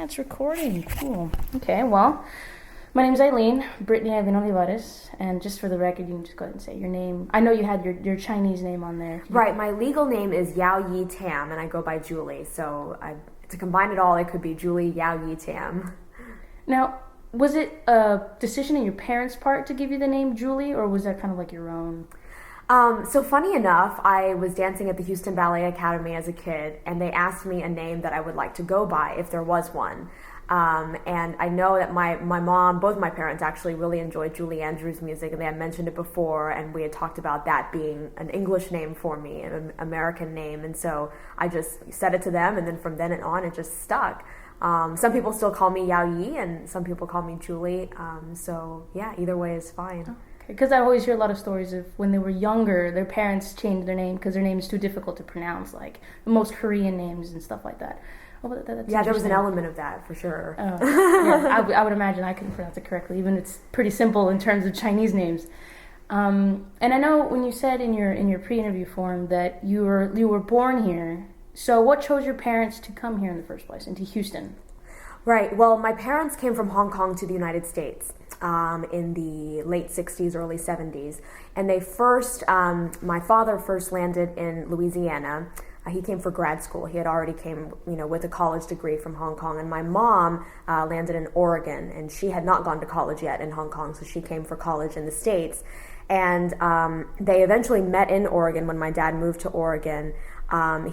it's recording. Cool. Okay, well, my name's Eileen, Brittany Eileen Olivares, and just for the record, you can just go ahead and say your name. I know you had your Chinese name on there. Right, my legal name is Yau Yee Tam, and I go by Julie, so to combine it all, it could be Julie Yau Yee Tam. Now, was it a decision on your parents' part to give you the name Julie, or was that kind of like your own? So funny enough, I was dancing at the Houston Ballet Academy as a kid, and they asked me a name that I would like to go by if there was one. And I know that my mom, both my parents actually really enjoyed Julie Andrews' music, and they had mentioned it before, and we had talked about that being an English name for me, an American name, and so I just said it to them, and then from then on it just stuck. Some people still call me Yao Yee, and some people call me Julie, so yeah, either way is fine. Oh. Because I always hear a lot of stories of when they were younger, their parents changed their name because their name is too difficult to pronounce, like most Korean names and stuff like that. Oh, yeah, there was an element of that for sure. Yeah, I would imagine I couldn't pronounce it correctly, even it's pretty simple in terms of Chinese names. And I know when you said in your pre-interview form that you were born here. So what chose your parents to come here in the first place, into Houston? Right. Well, my parents came from Hong Kong to the United States in the late 60s, early 70s. And they my father first landed in Louisiana. He came for grad school. He had already came, with a college degree from Hong Kong. And my mom landed in Oregon, and she had not gone to college yet in Hong Kong, so she came for college in the States. And they eventually met in Oregon when my dad moved to Oregon.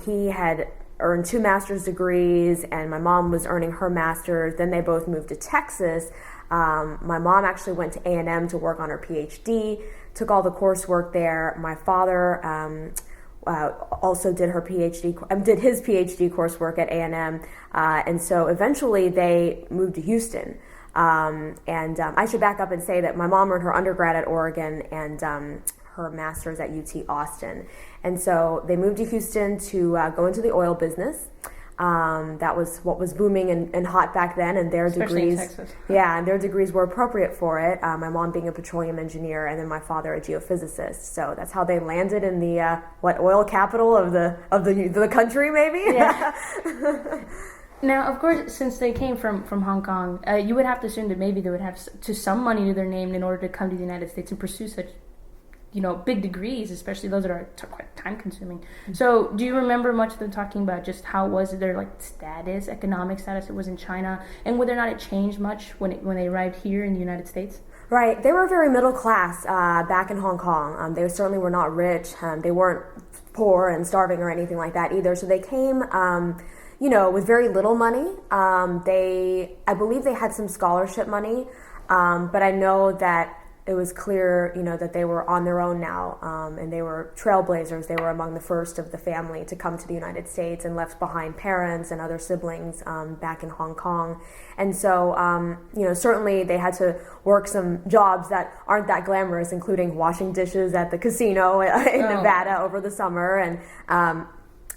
He had earned 2 master's degrees, and my mom was earning her master's. Then they both moved to Texas. My mom actually went to A&M to work on her PhD, took all the coursework there. My father also did his PhD coursework at A&M, and so eventually they moved to Houston. I should back up and say that my mom earned her undergrad at Oregon and her master's at UT Austin. And so they moved to Houston to go into the oil business. That was what was booming and hot back then, and their Especially degrees, in Texas. yeah, and their degrees were appropriate for it. My mom being a petroleum engineer, and then my father a geophysicist. So that's how they landed in the oil capital of the country, maybe. Yeah. Now, of course, since they came from Hong Kong, you would have to assume that maybe they would have some money to their name in order to come to the United States and pursue such, big degrees, especially those that are quite time-consuming. Mm-hmm. So, do you remember much of them talking about just how was their economic status it was in China, and whether or not it changed much when they arrived here in the United States? Right, they were very middle class back in Hong Kong. They certainly were not rich. They weren't poor and starving or anything like that either. So they came, with very little money. I believe they had some scholarship money, but I know that it was clear, that they were on their own now, and they were trailblazers. They were among the first of the family to come to the United States and left behind parents and other siblings back in Hong Kong. And so, certainly they had to work some jobs that aren't that glamorous, including washing dishes at the casino in Nevada over the summer. And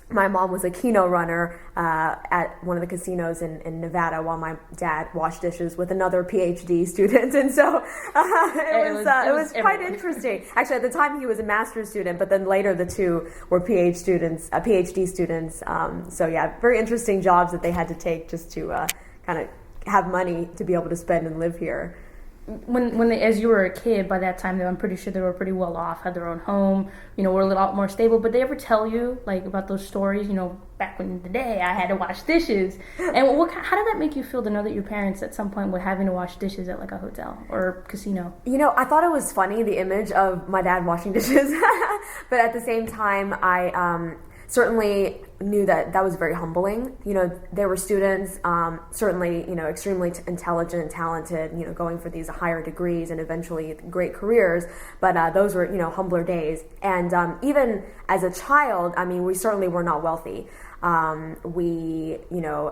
my mom was a keno runner at one of the casinos in Nevada while my dad washed dishes with another PhD student. And so it was quite interesting. Actually, at the time he was a master's student, but then later the two were PhD students. So yeah, very interesting jobs that they had to take just to kind of have money to be able to spend and live here. When they, as you were a kid, by that time, I'm pretty sure they were pretty well off, had their own home, were a lot more stable. But they ever tell you about those stories? Back in the day, I had to wash dishes. And how did that make you feel to know that your parents at some point were having to wash dishes at a hotel or casino? I thought it was funny, the image of my dad washing dishes, but at the same time, I certainly knew that was very humbling. They were students, certainly, extremely intelligent and talented, going for these higher degrees and eventually great careers. But those were, humbler days. And even as a child, we certainly were not wealthy. We,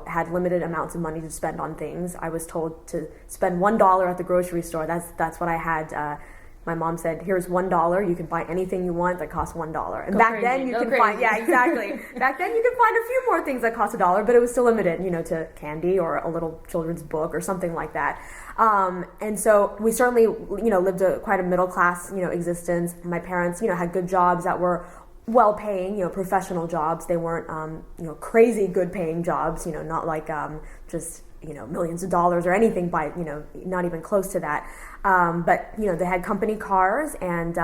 had limited amounts of money to spend on things. I was told to spend $1 at the grocery store. That's what I had. My mom said, here's $1, you can buy anything you want that costs $1. And back then you can find, yeah, exactly. Back then you could find a few more things that cost $1, but it was still limited, to candy or a little children's book or something like that. And so we certainly, lived quite a middle class, existence. My parents, had good jobs that were well-paying, professional jobs. They weren't, crazy good-paying jobs, not like just, millions of dollars or anything by, not even close to that. But, they had company cars, and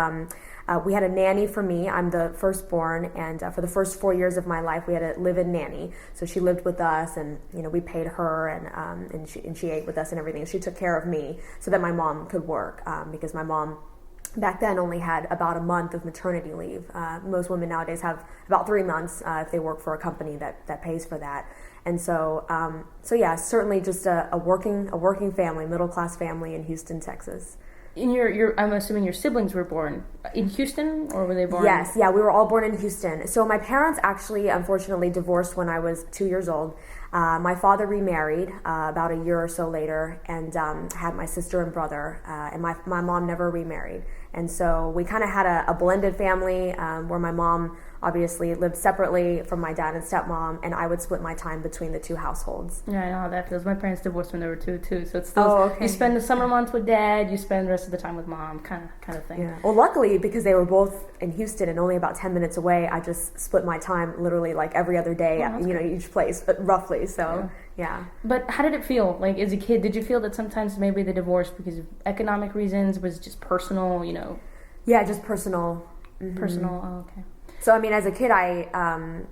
we had a nanny for me. I'm the firstborn, and for the first 4 years of my life, we had a live-in nanny. So she lived with us, and, we paid her, and she ate with us and everything. She took care of me so that my mom could work, because my mom back then only had about a month of maternity leave. Most women nowadays have about 3 months if they work for a company that pays for that. And so yeah, certainly just a working family, middle class family in Houston, Texas. And I'm assuming your siblings were born in Houston, or were they born? Yes, yeah, we were all born in Houston. So my parents actually, unfortunately, divorced when I was 2 years old. My father remarried about a year or so later, and had my sister and brother, and my mom never remarried. And so we kind of had a blended family, where my mom obviously lived separately from my dad and stepmom, and I would split my time between the two households. Yeah, I know how that feels. My parents divorced when they were two, too. So it's still, you spend the summer months with dad, you spend the rest of the time with mom, kind of thing. Yeah. Well, luckily, because they were both in Houston and only about 10 minutes away, I just split my time literally like every other day at, each place, but roughly. So, yeah. But how did it feel? Like, as a kid, did you feel that sometimes maybe the divorce because of economic reasons was just personal, Yeah, just personal. Mm-hmm. Personal, oh, okay. So, I mean, as a kid, I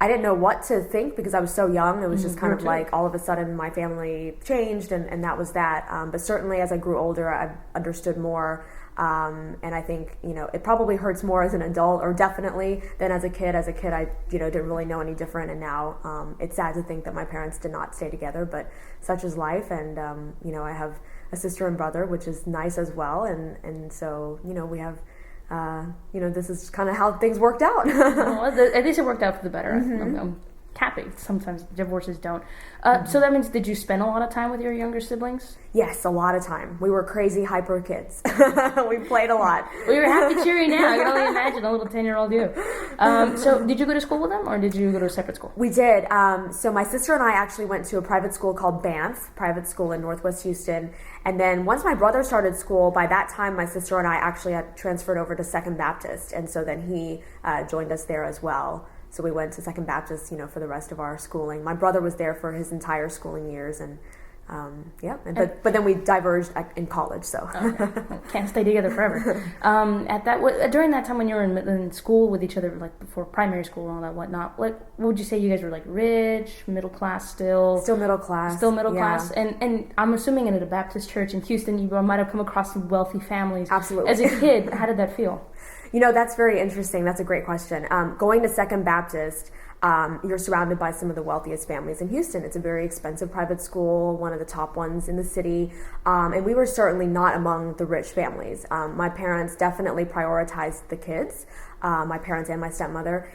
didn't know what to think because I was so young. It was just kind of like all of a sudden my family changed, and that was that. But certainly as I grew older, I understood more. And I think, it probably hurts more as an adult, or definitely, than as a kid. As a kid, I, didn't really know any different. And now it's sad to think that my parents did not stay together, but such is life. And, I have a sister and brother, which is nice as well. And so, we have... this is kind of how things worked out. Well, at least it worked out for the better. Mm-hmm. I'm happy. Sometimes divorces don't. So that means, did you spend a lot of time with your younger siblings? Yes, a lot of time. We were crazy, hyper kids. We played a lot. Well, you're happy, cheery now. I can only imagine a little 10-year-old you. So did you go to school with them, or did you go to a separate school? We did. So my sister and I actually went to a private school called Banff, private school in Northwest Houston. And then once my brother started school, by that time my sister and I actually had transferred over to Second Baptist. And so then he joined us there as well. So we went to Second Baptist, for the rest of our schooling. My brother was there for his entire schooling years, and but then we diverged in college. So can't stay together forever. During that time when you were in school with each other, like before primary school and all that whatnot, like what would you say you guys were like rich, middle class still? Still middle class. Still middle class, and I'm assuming in a Baptist church in Houston, you might have come across some wealthy families. Absolutely. As a kid, how did that feel? That's very interesting. That's a great question. Going to Second Baptist, you're surrounded by some of the wealthiest families in Houston. It's a very expensive private school, one of the top ones in the city. And we were certainly not among the rich families. My parents definitely prioritized the kids. My parents and my stepmother.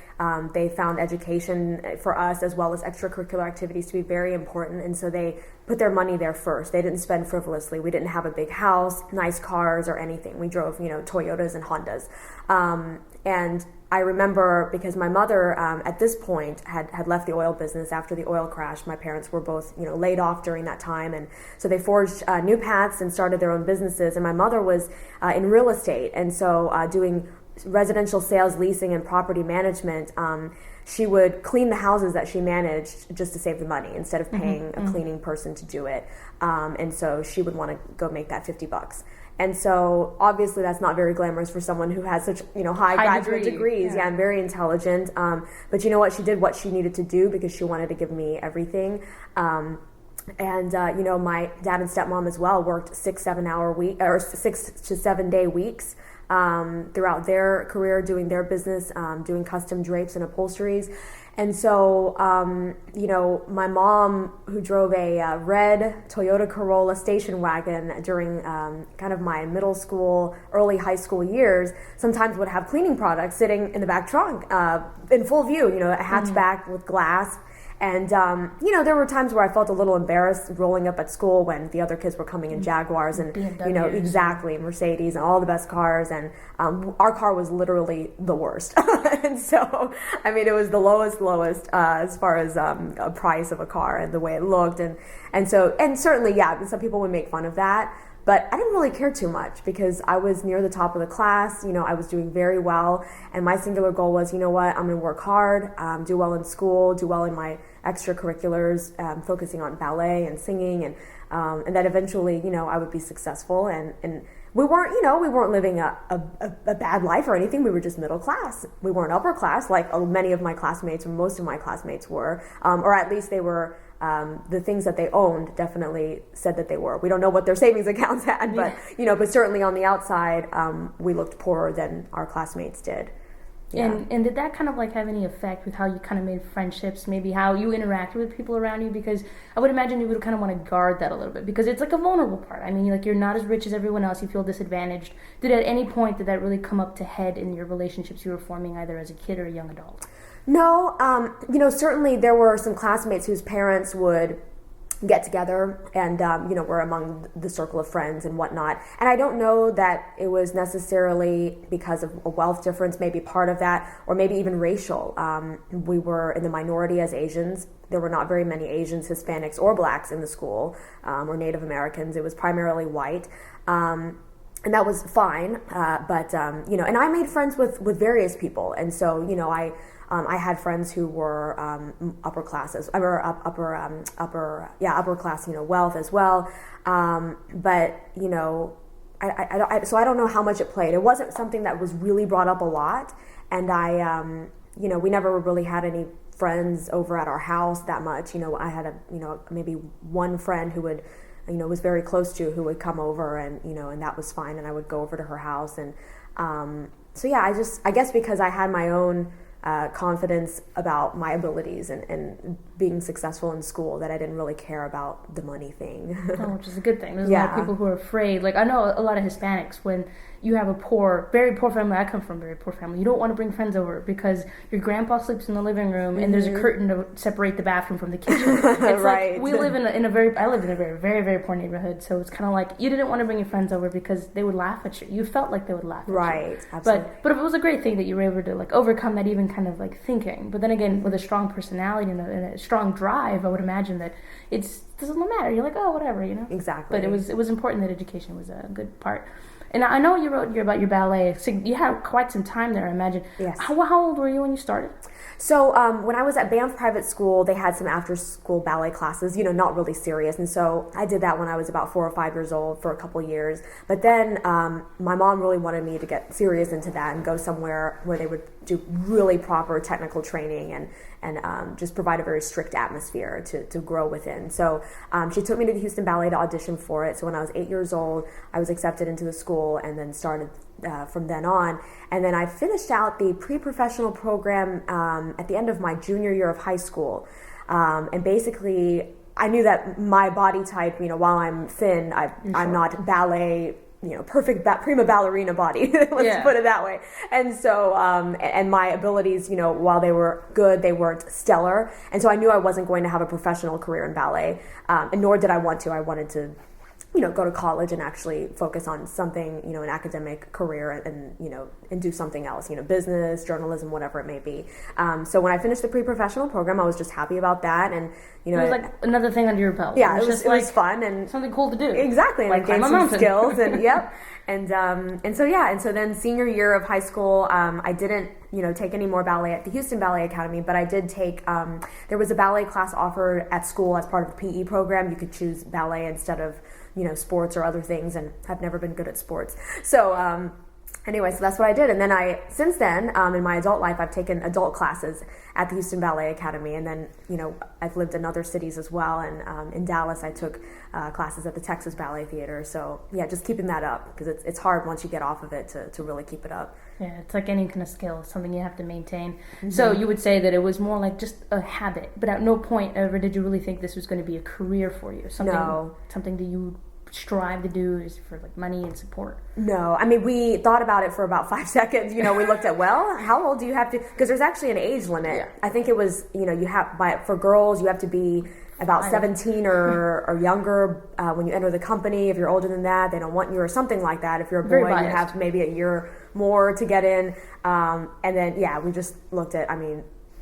They found education for us as well as extracurricular activities to be very important, and so they put their money there first. They didn't spend frivolously. We didn't have a big house, nice cars, or anything. We drove, Toyotas and Hondas. And I remember because my mother at this point had left the oil business after the oil crash. My parents were both laid off during that time, and so they forged new paths and started their own businesses. And my mother was in real estate, and so doing residential sales, leasing, and property management. She would clean the houses that she managed just to save the money instead of paying a cleaning person to do it. And so she would want to go make that $50. And so obviously that's not very glamorous for someone who has such high graduate degrees. Yeah, and very intelligent. But you know what? She did what she needed to do because she wanted to give me everything. And my dad and stepmom as well worked 6 to 7 day weeks throughout their career, doing their business, doing custom drapes and upholsteries. And so, my mom, who drove a red Toyota Corolla station wagon during kind of my middle school, early high school years, sometimes would have cleaning products sitting in the back trunk in full view, a hatchback with glass. And, there were times where I felt a little embarrassed rolling up at school when the other kids were coming in Jaguars and, exactly, Mercedes and all the best cars. And our car was literally the worst. And so, it was the lowest as far as a price of a car and the way it looked. And certainly, yeah, some people would make fun of that. But I didn't really care too much because I was near the top of the class. I was doing very well. And my singular goal was, you know what, I'm going to work hard, do well in school, do well in my extracurriculars, focusing on ballet and singing, and that eventually, I would be successful. And we weren't living a bad life or anything. We were just middle class. We weren't upper class like many of my classmates, or most of my classmates were, or at least they were. The things that they owned definitely said that they were. We don't know what their savings accounts had, but but certainly on the outside, we looked poorer than our classmates did. Yeah. And did that kind of like have any effect with how you kind of made friendships, maybe how you interacted with people around you? Because I would imagine you would kind of want to guard that a little bit, because it's like a vulnerable part. I mean, like, you're not as rich as everyone else. You feel disadvantaged. Did at any point did that really come up to head in your relationships you were forming either as a kid or a young adult? No, certainly there were some classmates whose parents would get together and, were among the circle of friends and whatnot. And I don't know that it was necessarily because of a wealth difference, maybe part of that, or maybe even racial. We were in the minority as Asians. There were not very many Asians, Hispanics, or blacks in the school, or Native Americans. It was primarily white. And that was fine. But and I made friends with various people. And so, I had friends who were upper classes, or upper class, wealth as well. But so I don't know how much it played. It wasn't something that was really brought up a lot, and we never really had any friends over at our house that much. I had maybe one friend who would, was very close to, who would come over, and and that was fine, and I would go over to her house, and I guess because I had my own confidence about my abilities and being successful in school, that I didn't really care about the money thing. Which is a good thing. There's a lot of people who are afraid. Like, I know a lot of Hispanics, when you have a very poor family, I come from a very poor family, you don't want to bring friends over because your grandpa sleeps in the living room and there's a curtain to separate the bathroom from the kitchen. It's right. Like, I live in a very, very, very poor neighborhood, so it's kind of like you didn't want to bring your friends over because they would laugh at you. You felt like they would laugh at you. Right, absolutely. But it was a great thing that you were able to like overcome that even kind of like thinking. But then again, with a strong personality and a strong drive, I would imagine that it doesn't matter. You're like, oh, whatever, Exactly. But it was important that education was a good part. And I know you wrote about your ballet. So you had quite some time there, I imagine. Yes. How old were you when you started? So when I was at Banff Private School, they had some after-school ballet classes, not really serious. And so I did that when I was about 4 or 5 years old for a couple years. But then my mom really wanted me to get serious into that and go somewhere where they would do really proper technical training and just provide a very strict atmosphere to grow within. So she took me to the Houston Ballet to audition for it. So when I was 8 years old, I was accepted into the school and then started from then on. And then I finished out the pre-professional program at the end of my junior year of high school. And basically, I knew that my body type, while I'm thin, I'm not ballet, perfect prima ballerina body. Let's put it that way. And so, and my abilities, while they were good, they weren't stellar. And so I knew I wasn't going to have a professional career in ballet, and nor did I want to. I wanted to go to college and actually focus on something, an academic career and do something else, business, journalism, whatever it may be. So when I finished the pre-professional program, I was just happy about that. And, it was like another thing under your belt. Yeah, it was fun and something cool to do. Exactly. And like I gained some skills and yep. And so then senior year of high school, I didn't, take any more ballet at the Houston Ballet Academy, but I did take, there was a ballet class offered at school as part of the PE program. You could choose ballet instead of, sports or other things, and I've never been good at sports. So anyway, so that's what I did. And then since then, in my adult life, I've taken adult classes at the Houston Ballet Academy. And then, I've lived in other cities as well. And in Dallas, I took classes at the Texas Ballet Theater. So yeah, just keeping that up, because it's hard once you get off of it to really keep it up. Yeah, it's like any kind of skill, something you have to maintain. Mm-hmm. So you would say that it was more like just a habit, but at no point ever did you really think this was going to be a career for you? Something that you strive to do is for like money and support? No, I mean, we thought about it for about 5 seconds. We looked at, how old do you have to, because there's actually an age limit. Yeah. I think it was, for girls, you have to be about 17 or younger when you enter the company. If you're older than that, they don't want you, or something like that. If you're a boy, you have maybe a year more to get in. And then, we just looked at,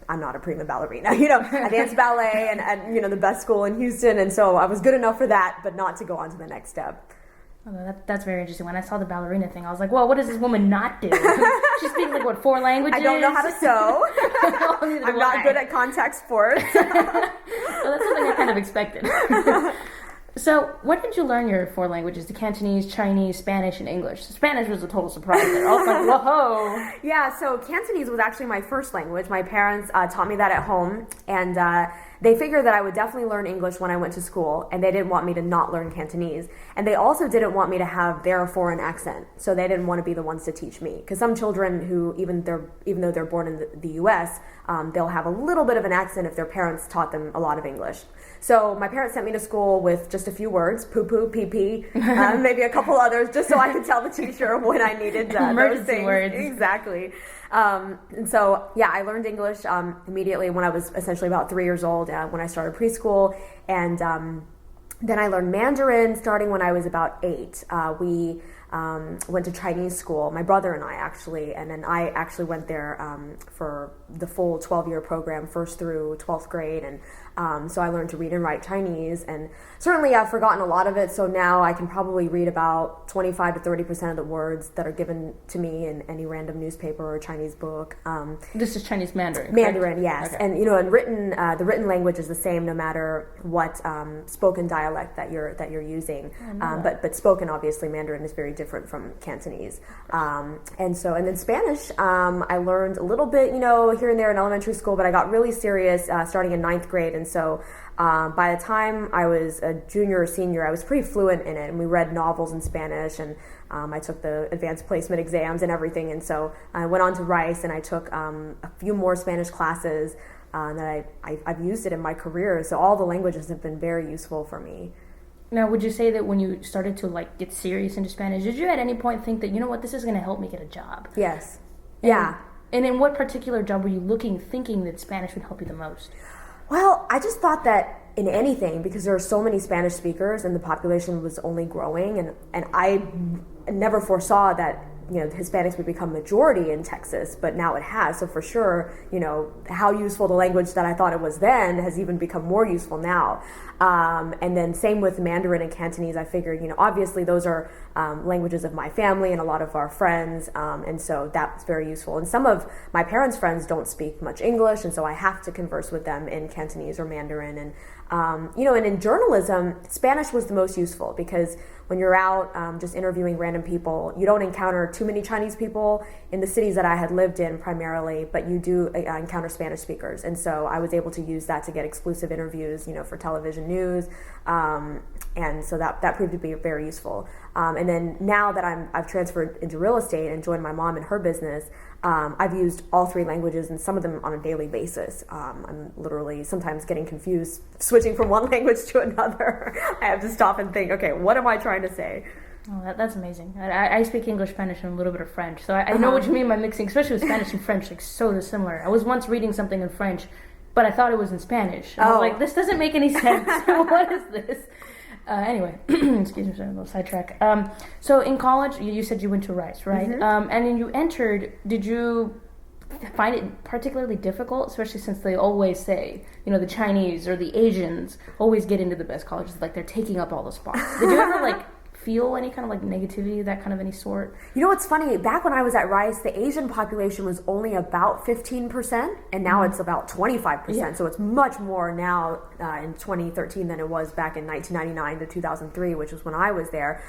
I'm not a prima ballerina. I danced ballet and the best school in Houston. And so I was good enough for that, but not to go on to the next step. Oh, that's very interesting. When I saw the ballerina thing, I was like, well, what does this woman not do? She speaks like, what, 4 languages? I don't know how to sew. I'm not good at contact sports. Well, that's something I kind of expected. So, when did you learn your 4 languages? The Cantonese, Chinese, Spanish, and English. Spanish was a total surprise there. I was like, whoa. Yeah, so Cantonese was actually my first language. My parents taught me that at home, and they figured that I would definitely learn English when I went to school, and they didn't want me to not learn Cantonese. And they also didn't want me to have their foreign accent, so they didn't want to be the ones to teach me. Because some children who, even though they're born in the U.S., they'll have a little bit of an accent if their parents taught them a lot of English. So my parents sent me to school with just a few words, poo-poo, pee-pee, maybe a couple others, just so I could tell the teacher when I needed those things. Words. Exactly. And so, yeah, I learned English immediately when I was essentially about 3 years old, when I started preschool. And then I learned Mandarin starting when I was about 8. We went to Chinese school, my brother and I actually, and then I actually went there for the full 12-year program, 1st through 12th grade, and so I learned to read and write Chinese, and certainly I've forgotten a lot of it, so now I can probably read about 25 to 30% of the words that are given to me in any random newspaper or Chinese book. This is Chinese Mandarin, Mandarin, correct? yes. Okay. And, and written, the written language is the same no matter what spoken dialect that you're using, but spoken, obviously, Mandarin is very different from Cantonese. And then Spanish, I learned a little bit, here and there in elementary school, but I got really serious starting in 9th grade. And so by the time I was a junior or senior, I was pretty fluent in it. And we read novels in Spanish, and I took the advanced placement exams and everything. And so I went on to Rice, and I took a few more Spanish classes that I've used it in my career. So all the languages have been very useful for me. Now, would you say that when you started to get serious into Spanish, did you at any point think that, this is going to help me get a job? Yes. Yeah. And in what particular job were you thinking that Spanish would help you the most? Well, I just thought that in anything, because there are so many Spanish speakers and the population was only growing, and I never foresaw that Hispanics would become majority in Texas, but now it has. So for sure, how useful the language that I thought it was then has even become more useful now. And then same with Mandarin and Cantonese. I figured, obviously those are languages of my family and a lot of our friends, and so that's very useful. And some of my parents' friends don't speak much English, and so I have to converse with them in Cantonese or Mandarin. And and in journalism, Spanish was the most useful because when you're out just interviewing random people, you don't encounter too many Chinese people in the cities that I had lived in primarily, but you do encounter Spanish speakers. And so I was able to use that to get exclusive interviews, for television news. And so that proved to be very useful. And then now that I've transferred into real estate and joined my mom in her business, I've used all 3 languages, and some of them on a daily basis. I'm literally sometimes getting confused switching from one language to another. I have to stop and think, okay, what am I trying to say? Oh, that's amazing. I speak English, Spanish, and a little bit of French, so I know what you mean by mixing, especially with Spanish and French, so similar. I was once reading something in French, but I thought it was in Spanish. I was like, this doesn't make any sense. What is this? Anyway, excuse me, sorry, a little sidetrack. So in college, you said you went to Rice, right? Mm-hmm. And then you entered, did you find it particularly difficult, especially since they always say, the Chinese or the Asians always get into the best colleges, like they're taking up all the spots. Did you ever feel any kind of negativity, that kind of any sort? What's funny, back when I was at Rice, the Asian population was only about 15%, and now it's about 25%. Yeah. So it's much more now in 2013 than it was back in 1999 to 2003, which was when I was there.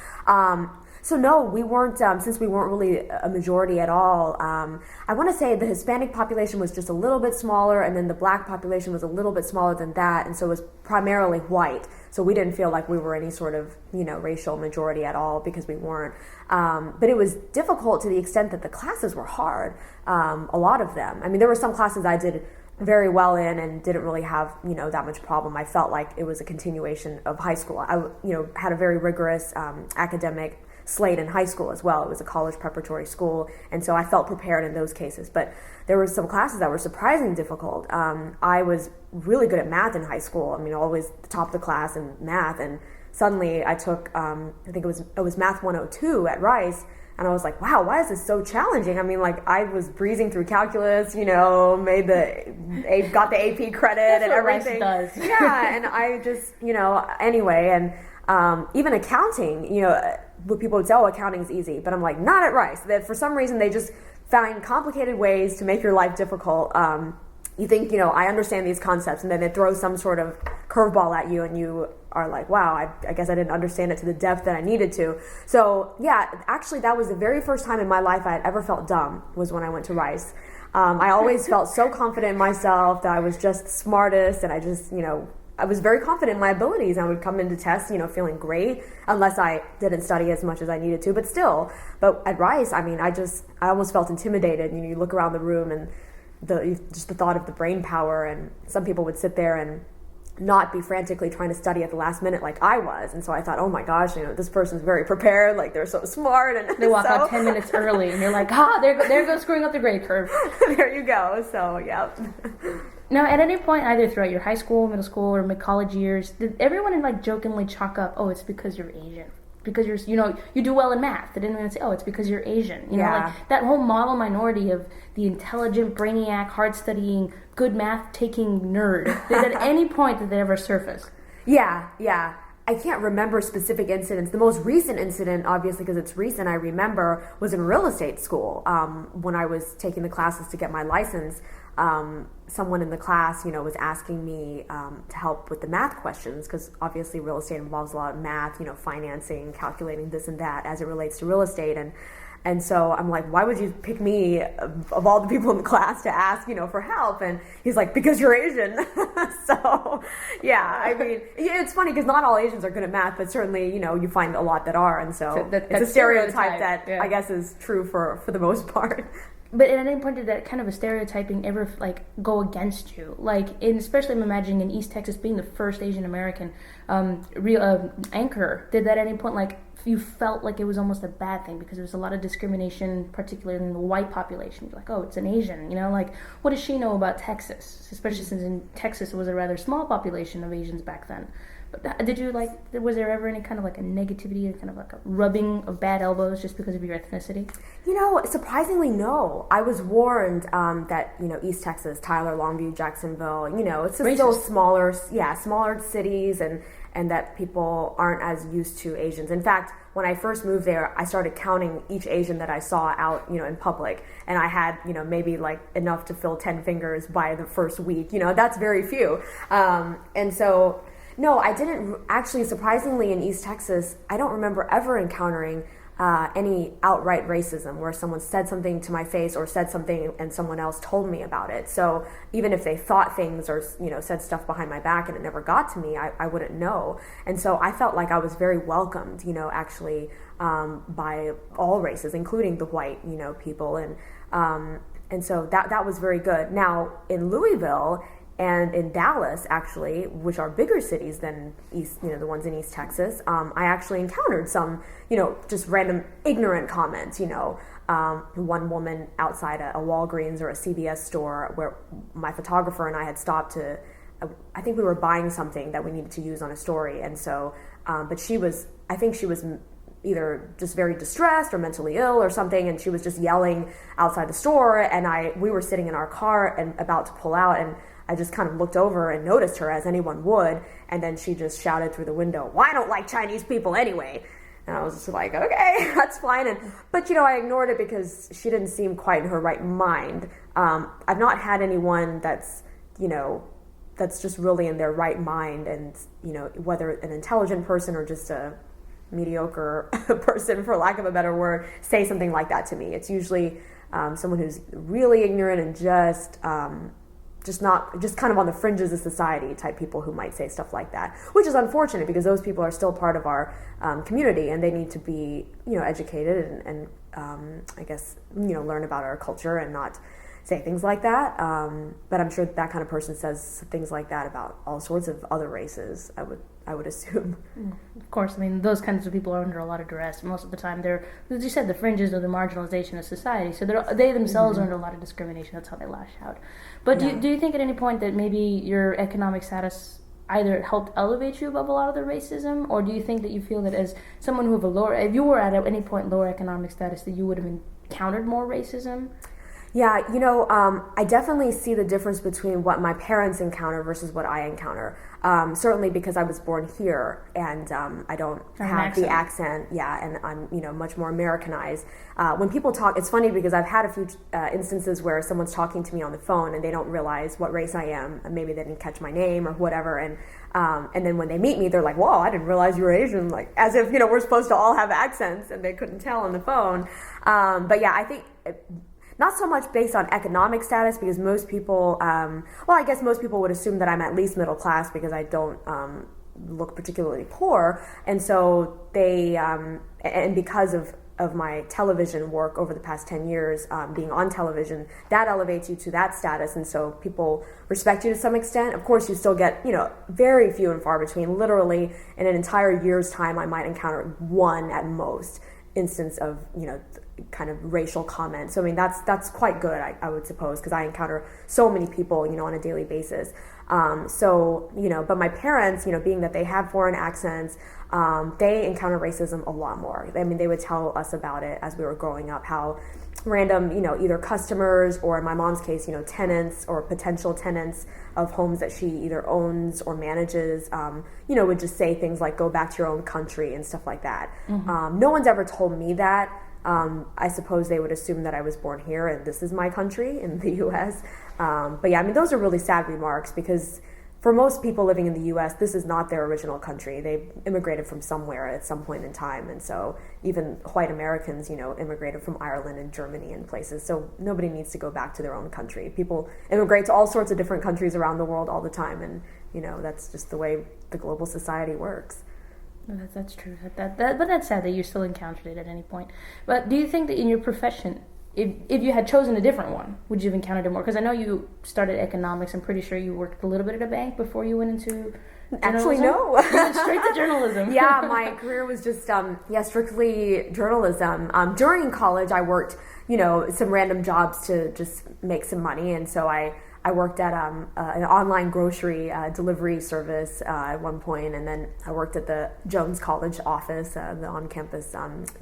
So no, we weren't, since we weren't really a majority at all, I want to say the Hispanic population was just a little bit smaller, and then the Black population was a little bit smaller than that, and so it was primarily white. So we didn't feel like we were any sort of, racial majority at all, because we weren't. But it was difficult to the extent that the classes were hard, a lot of them. I mean, there were some classes I did very well in and didn't really have, that much problem. I felt like it was a continuation of high school. I, had a very rigorous academic slate in high school as well. It was a college preparatory school, and so I felt prepared in those cases. But there were some classes that were surprisingly difficult. I was really good at math in high school. I mean, always the top of the class in math, and suddenly I took, I think it was Math 102 at Rice, and I was like, wow, why is this so challenging? I mean, I was breezing through calculus, got the AP credit and everything. Rice does. Yeah, and I just, anyway, and even accounting, what people would say, oh, accounting's easy, but I'm like, not at Rice. That for some reason they just find complicated ways to make your life difficult. You think, I understand these concepts, and then they throw some sort of curveball at you, and you are like, wow, I guess I didn't understand it to the depth that I needed to. So yeah, actually that was the very first time in my life I had ever felt dumb, was when I went to Rice. I always felt so confident in myself that I was just the smartest, and I just, I was very confident in my abilities. I would come into tests, feeling great, unless I didn't study as much as I needed to, but still. But at Rice, I almost felt intimidated. You look around the room, and just the thought of the brain power, and some people would sit there and not be frantically trying to study at the last minute like I was. And so I thought, oh my gosh, this person's very prepared, like they're so smart. And they walk out 10 minutes early, and you're like, there goes screwing up the grade curve. There you go. So, yeah. Now, at any point, either throughout your high school, middle school, or mid-college years, did everyone jokingly chalk up, oh, it's because you're Asian? Because you're, you do well in math. They didn't even say, oh, it's because you're Asian. That whole model minority of the intelligent, brainiac, hard-studying, good math-taking nerd. Did at any point did they ever surface? Yeah. I can't remember specific incidents. The most recent incident, obviously because it's recent, I remember, was in real estate school. When I was taking the classes to get my license, someone in the class, was asking me to help with the math questions, because obviously real estate involves a lot of math, financing, calculating this and that as it relates to real estate. And so I'm like, why would you pick me of all the people in the class to ask, for help? And he's like, because you're Asian. So, yeah, it's funny because not all Asians are good at math, but certainly, you find a lot that are. And so it's a stereotype that I guess is true for the most part. But at any point did that kind of a stereotyping ever go against you? Especially I'm imagining in East Texas being the first Asian American real anchor. Did that at any point you felt like it was almost a bad thing because there was a lot of discrimination, particularly in the white population? You're like, oh, it's an Asian, what does she know about Texas? Especially since in Texas it was a rather small population of Asians back then. But did you was there ever any kind of a negativity, kind of a rubbing of bad elbows just because of your ethnicity? Surprisingly, no. I was warned that, East Texas, Tyler, Longview, Jacksonville, it's just still smaller cities, and that people aren't as used to Asians. In fact, when I first moved there, I started counting each Asian that I saw out, in public, and I had, maybe enough to fill 10 fingers by the first week. That's very few. And so, no, I didn't actually, surprisingly, in East Texas, I don't remember ever encountering any outright racism where someone said something to my face or said something and someone else told me about it. So even if they thought things or, said stuff behind my back and it never got to me, I wouldn't know. And so I felt like I was very welcomed, actually, by all races, including the white, people. And so that was very good. Now, in Louisville and in Dallas, actually, which are bigger cities than the ones in East Texas, I actually encountered some, just random ignorant comments, one woman outside a Walgreens or a CVS store where my photographer and I had stopped to, I think we were buying something that we needed to use on a story. And so, but I think she was either just very distressed or mentally ill or something, and she was just yelling outside the store, and we were sitting in our car and about to pull out, and I just kind of looked over and noticed her, as anyone would, and then she just shouted through the window, well, I don't like Chinese people anyway. And I was just like, okay, that's fine. But I ignored it because she didn't seem quite in her right mind. I've not had anyone that's just really in their right mind, and, whether an intelligent person or just a mediocre person, for lack of a better word, say something like that to me. It's usually someone who's really ignorant and just kind of on the fringes of society type people who might say stuff like that, which is unfortunate because those people are still part of our community, and they need to be, educated and I guess, learn about our culture and not say things like that. But I'm sure that kind of person says things like that about all sorts of other races, I would assume. Of course, those kinds of people are under a lot of duress. Most of the time, they're, as you said, the fringes of the marginalization of society. So they themselves are under a lot of discrimination. That's how they lash out. But do you think at any point that maybe your economic status either helped elevate you above a lot of the racism, or do you think that you feel that as someone who have if you were at any point lower economic status, that you would have encountered more racism? Yeah, I definitely see the difference between what my parents encounter versus what I encounter. Certainly because I was born here and I don't have the accent. Yeah, and I'm, much more Americanized. When people talk, it's funny because I've had a few instances where someone's talking to me on the phone and they don't realize what race I am. And maybe they didn't catch my name or whatever. And then when they meet me, they're like, whoa, I didn't realize you were Asian. Like, as if, we're supposed to all have accents and they couldn't tell on the phone. But yeah, I think... Not so much based on economic status, because most people, I guess most people would assume that I'm at least middle class because I don't look particularly poor. And so they, and because of my television work over the past 10 years, being on television, that elevates you to that status. And so people respect you to some extent. Of course, you still get, very few and far between. Literally, in an entire year's time, I might encounter one at most instance of, kind of racial comments. So I mean that's quite good, I would suppose, because I encounter so many people on a daily basis. But my parents, being that they have foreign accents, they encounter racism a lot more. I mean, they would tell us about it as we were growing up, how random, either customers or in my mom's case, tenants or potential tenants of homes that she either owns or manages, would just say things like, go back to your own country and stuff like that. Mm-hmm. No one's ever told me that. I suppose they would assume that I was born here and this is my country in the U.S. But yeah, I mean, those are really sad remarks because for most people living in the U.S., this is not their original country. They immigrated from somewhere at some point in time. And so even white Americans, immigrated from Ireland and Germany and places. So nobody needs to go back to their own country. People immigrate to all sorts of different countries around the world all the time. And, that's just the way the global society works. That's true. But that's sad that you still encountered it at any point. But do you think that in your profession, if you had chosen a different one, would you have encountered it more? Because I know you started economics. I'm pretty sure you worked a little bit at a bank before you went into journalism. Actually, no. You went straight to journalism. Yeah, my career was just strictly journalism. During college, I worked, some random jobs to just make some money, and so I worked at an online grocery delivery service at one point, and then I worked at the Jones College office, the on-campus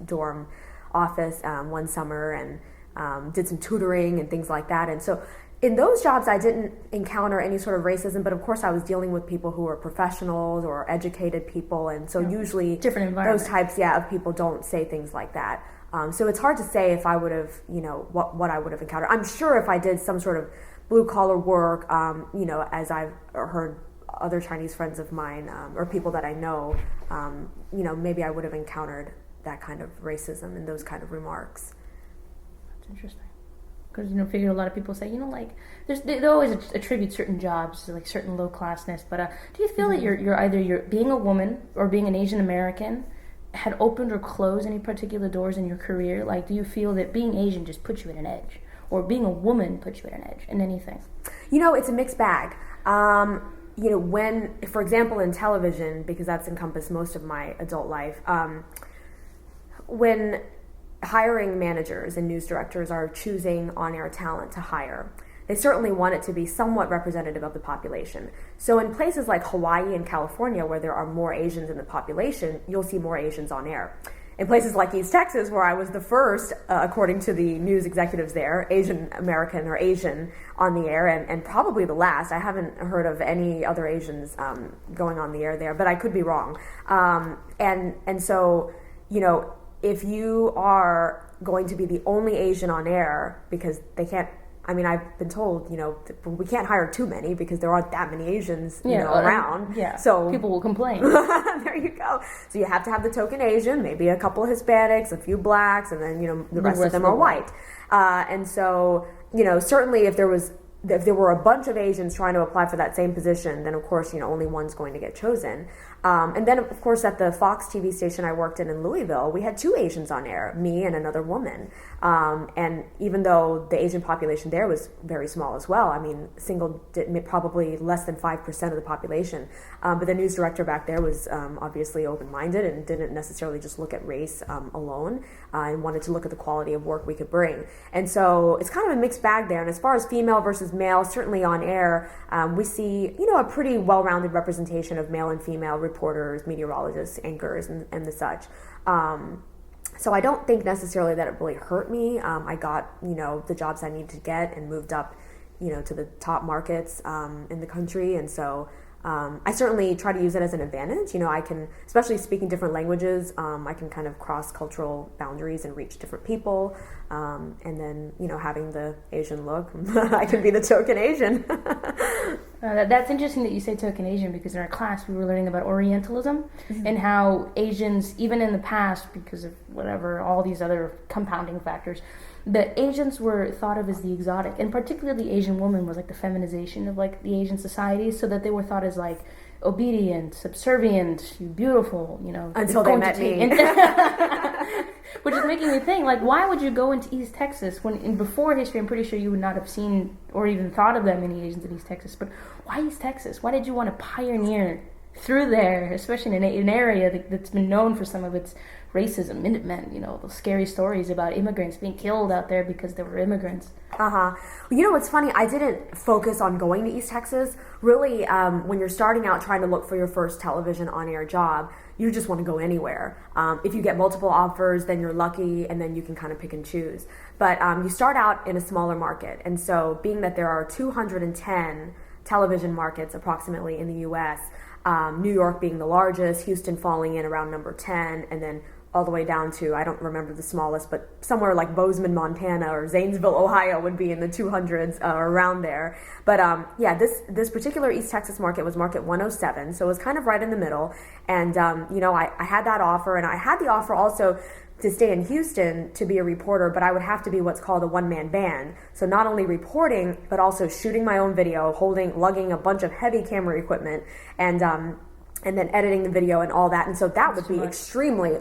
dorm office one summer, and did some tutoring and things like that. And so in those jobs, I didn't encounter any sort of racism, but of course I was dealing with people who were professionals or educated people, and so usually different environment. Those types of people don't say things like that. So it's hard to say if I would have, what I would have encountered. I'm sure if I did some sort of blue-collar work, as I've heard other Chinese friends of mine or people that I know, maybe I would have encountered that kind of racism and those kind of remarks. That's interesting. Because, figure a lot of people say, they always attribute certain jobs to, certain low-classness. But do you feel that you're either being a woman or being an Asian American had opened or closed any particular doors in your career? Like, do you feel that being Asian just puts you at an edge? Or being a woman puts you at an edge in anything? It's a mixed bag. When, for example, in television, because that's encompassed most of my adult life, when hiring managers and news directors are choosing on-air talent to hire, they certainly want it to be somewhat representative of the population. So in places like Hawaii and California, where there are more Asians in the population, you'll see more Asians on air. In places like East Texas, where I was the first, according to the news executives there, Asian American or Asian on the air, and probably the last. I haven't heard of any other Asians going on the air there, but I could be wrong. And so, if you are going to be the only Asian on air, because they can't, I've been told, we can't hire too many because there aren't that many Asians, around. Yeah, so people will complain. There you go. So you have to have the token Asian, maybe a couple of Hispanics, a few blacks, and then, the rest of them are white. And so, certainly if there were a bunch of Asians trying to apply for that same position, then of course, only one's going to get chosen. And then, of course, at the Fox TV station I worked in Louisville, we had 2 Asians on air, me and another woman. And even though the Asian population there was very small as well, probably less than 5% of the population. But the news director back there was obviously open-minded and didn't necessarily just look at race alone and wanted to look at the quality of work we could bring. And so it's kind of a mixed bag there. And as far as female versus male, certainly on air, we see, a pretty well-rounded representation of male and female reporters, meteorologists, anchors, and the such. So I don't think necessarily that it really hurt me. I got, the jobs I needed to get and moved up, to the top markets in the country. And so I certainly try to use it as an advantage. I can, especially speaking different languages, I can kind of cross cultural boundaries and reach different people. And then, having the Asian look, I can be the token Asian. That's interesting that you say token Asian, because in our class we were learning about Orientalism and how Asians, even in the past, because of whatever, all these other compounding factors, the Asians were thought of as the exotic, and particularly the Asian woman was like the feminization of like the Asian society, so that they were thought as like obedient, subservient, beautiful, Until they met me. Which is making me think, like, why would you go into East Texas when, before history, I'm pretty sure you would not have seen or even thought of that many Asians in East Texas, but why East Texas? Why did you want to pioneer through there, especially in an area that's been known for some of its racism, Minutemen, those scary stories about immigrants being killed out there because they were immigrants. What's funny, I didn't focus on going to East Texas. Really, when you're starting out trying to look for your first television on-air job, you just want to go anywhere. If you get multiple offers, then you're lucky, and then you can kind of pick and choose. But you start out in a smaller market, and so being that there are 210 television markets approximately in the U.S., New York being the largest, Houston falling in around number 10, and then all the way down to, I don't remember the smallest, but somewhere like Bozeman, Montana, or Zanesville, Ohio would be in the 200s or around there. But this particular East Texas market was market 107, so it was kind of right in the middle. And, I had that offer, and I had the offer also to stay in Houston to be a reporter, but I would have to be what's called a one-man band. So not only reporting, but also shooting my own video, lugging a bunch of heavy camera equipment, and then editing the video and all that. And so that would be extremely,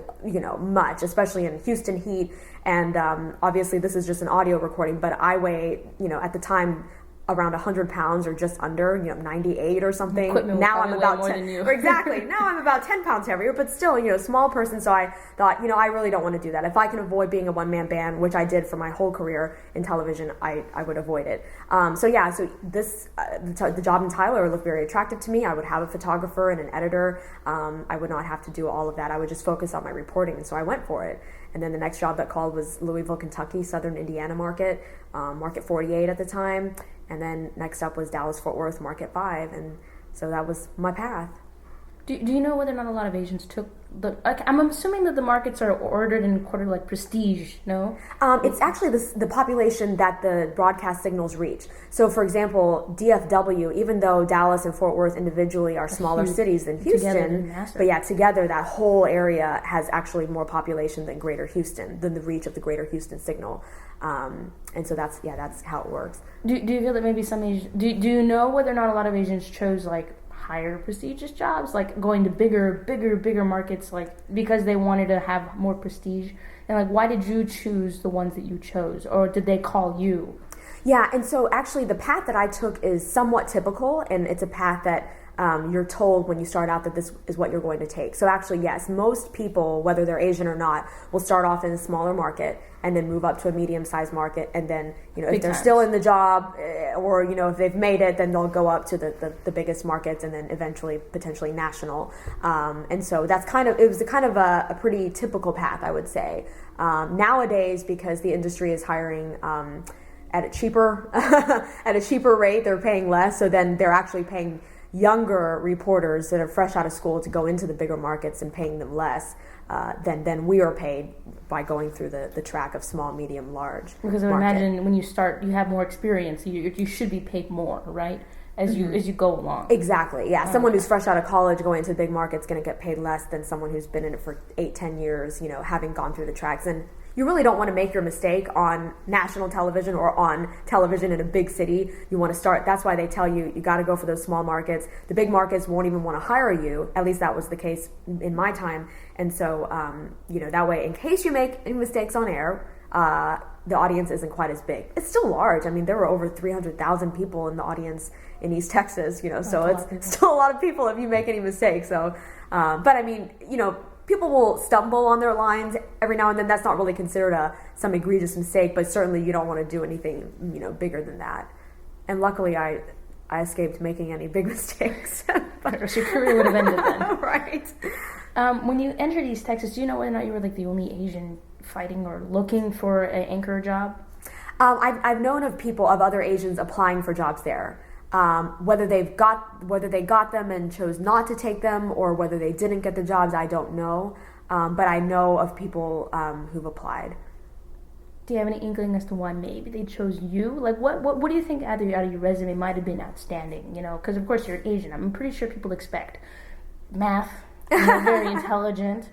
much, especially in Houston heat. And obviously this is just an audio recording, but I weigh, at the time, around 100 pounds or just under, 98 or something. Equipment now I'm about 10. Exactly. Now I'm about 10 pounds heavier, but still, small person. So I thought, I really don't want to do that. If I can avoid being a one-man band, which I did for my whole career in television, I would avoid it. So this, the job in Tyler looked very attractive to me. I would have a photographer and an editor. I would not have to do all of that. I would just focus on my reporting. And so I went for it. And then the next job that called was Louisville, Kentucky, Southern Indiana market, market 48 at the time. And then next up was Dallas-Fort Worth, market 5. And so that was my path. Do you know whether or not a lot of Asians took I'm assuming that the markets are ordered and quartered like prestige, no? It's actually the population that the broadcast signals reach. So, for example, DFW, even though Dallas and Fort Worth individually are smaller cities than Houston, but together that whole area has actually more population than Greater Houston, than the reach of the Greater Houston signal. And so that's how it works. Do you feel that maybe some Asians, do you know whether or not a lot of Asians chose like higher prestigious jobs, like going to bigger markets, like because they wanted to have more prestige? And like, why did you choose the ones that you chose, or did they call you? Yeah, and so actually the path that I took is somewhat typical, and it's a path that you're told when you start out that this is what you're going to take. So actually, yes, most people, whether they're Asian or not, will start off in a smaller market and then move up to a medium-sized market, and then if they're still in the job, or if they've made it, then they'll go up to the biggest markets, and then eventually potentially national. And so it was kind of a pretty typical path, I would say. Nowadays, because the industry is hiring at a cheaper rate, they're paying less, so then they're actually paying younger reporters that are fresh out of school to go into the bigger markets and paying them less than we are paid by going through the track of small, medium, large. Because I imagine when you start, you have more experience. You should be paid more, right? As you go along. Exactly, yeah. Someone who's fresh out of college going into the big market is going to get paid less than someone who's been in it for 8-10 years, having gone through the tracks. And you really don't want to make your mistake on national television or on television in a big city. You want to start, that's why they tell you got to go for those small markets. The big markets won't even want to hire you. At least that was the case in my time. And so, that way, in case you make any mistakes on air, the audience isn't quite as big. It's still large. I mean, there were over 300,000 people in the audience in East Texas, so it's still a lot of people if you make any mistakes. So, but I mean, people will stumble on their lines every now and then. That's not really considered some egregious mistake, but certainly you don't want to do anything, bigger than that. And luckily, I escaped making any big mistakes. But your career would have ended then. Right. When you entered East Texas, do you know whether or not you were like the only Asian fighting or looking for an anchor job? I've known of people, of other Asians applying for jobs there. Whether they got them and chose not to take them, or whether they didn't get the jobs, I don't know. But I know of people who've applied. Do you have any inkling as to why maybe they chose you? Like, what do you think out of your resume might have been outstanding? You know, because of course you're Asian. I'm pretty sure people expect math, very intelligent,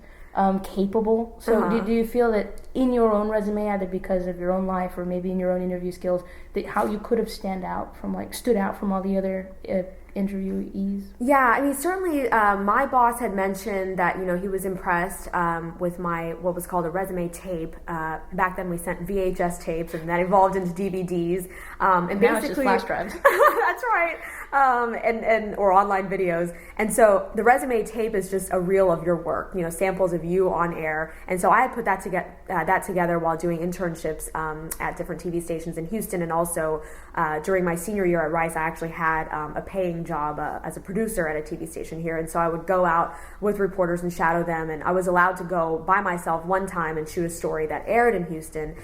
capable. So do you feel that in your own resume, either because of your own life or maybe in your own interview skills, that how you could have stood out from all the other interviewees? Yeah, I mean, certainly my boss had mentioned that, he was impressed with my, what was called a resume tape. Back then we sent VHS tapes, and that evolved into DVDs. And now it's just flash drives. That's right. Or online videos. And so the resume tape is just a reel of your work, samples of you on air. And so I had put that together while doing internships at different TV stations in Houston, and also during my senior year at Rice, I actually had a paying job as a producer at a TV station here. And so I would go out with reporters and shadow them, and I was allowed to go by myself one time and shoot a story that aired in Houston.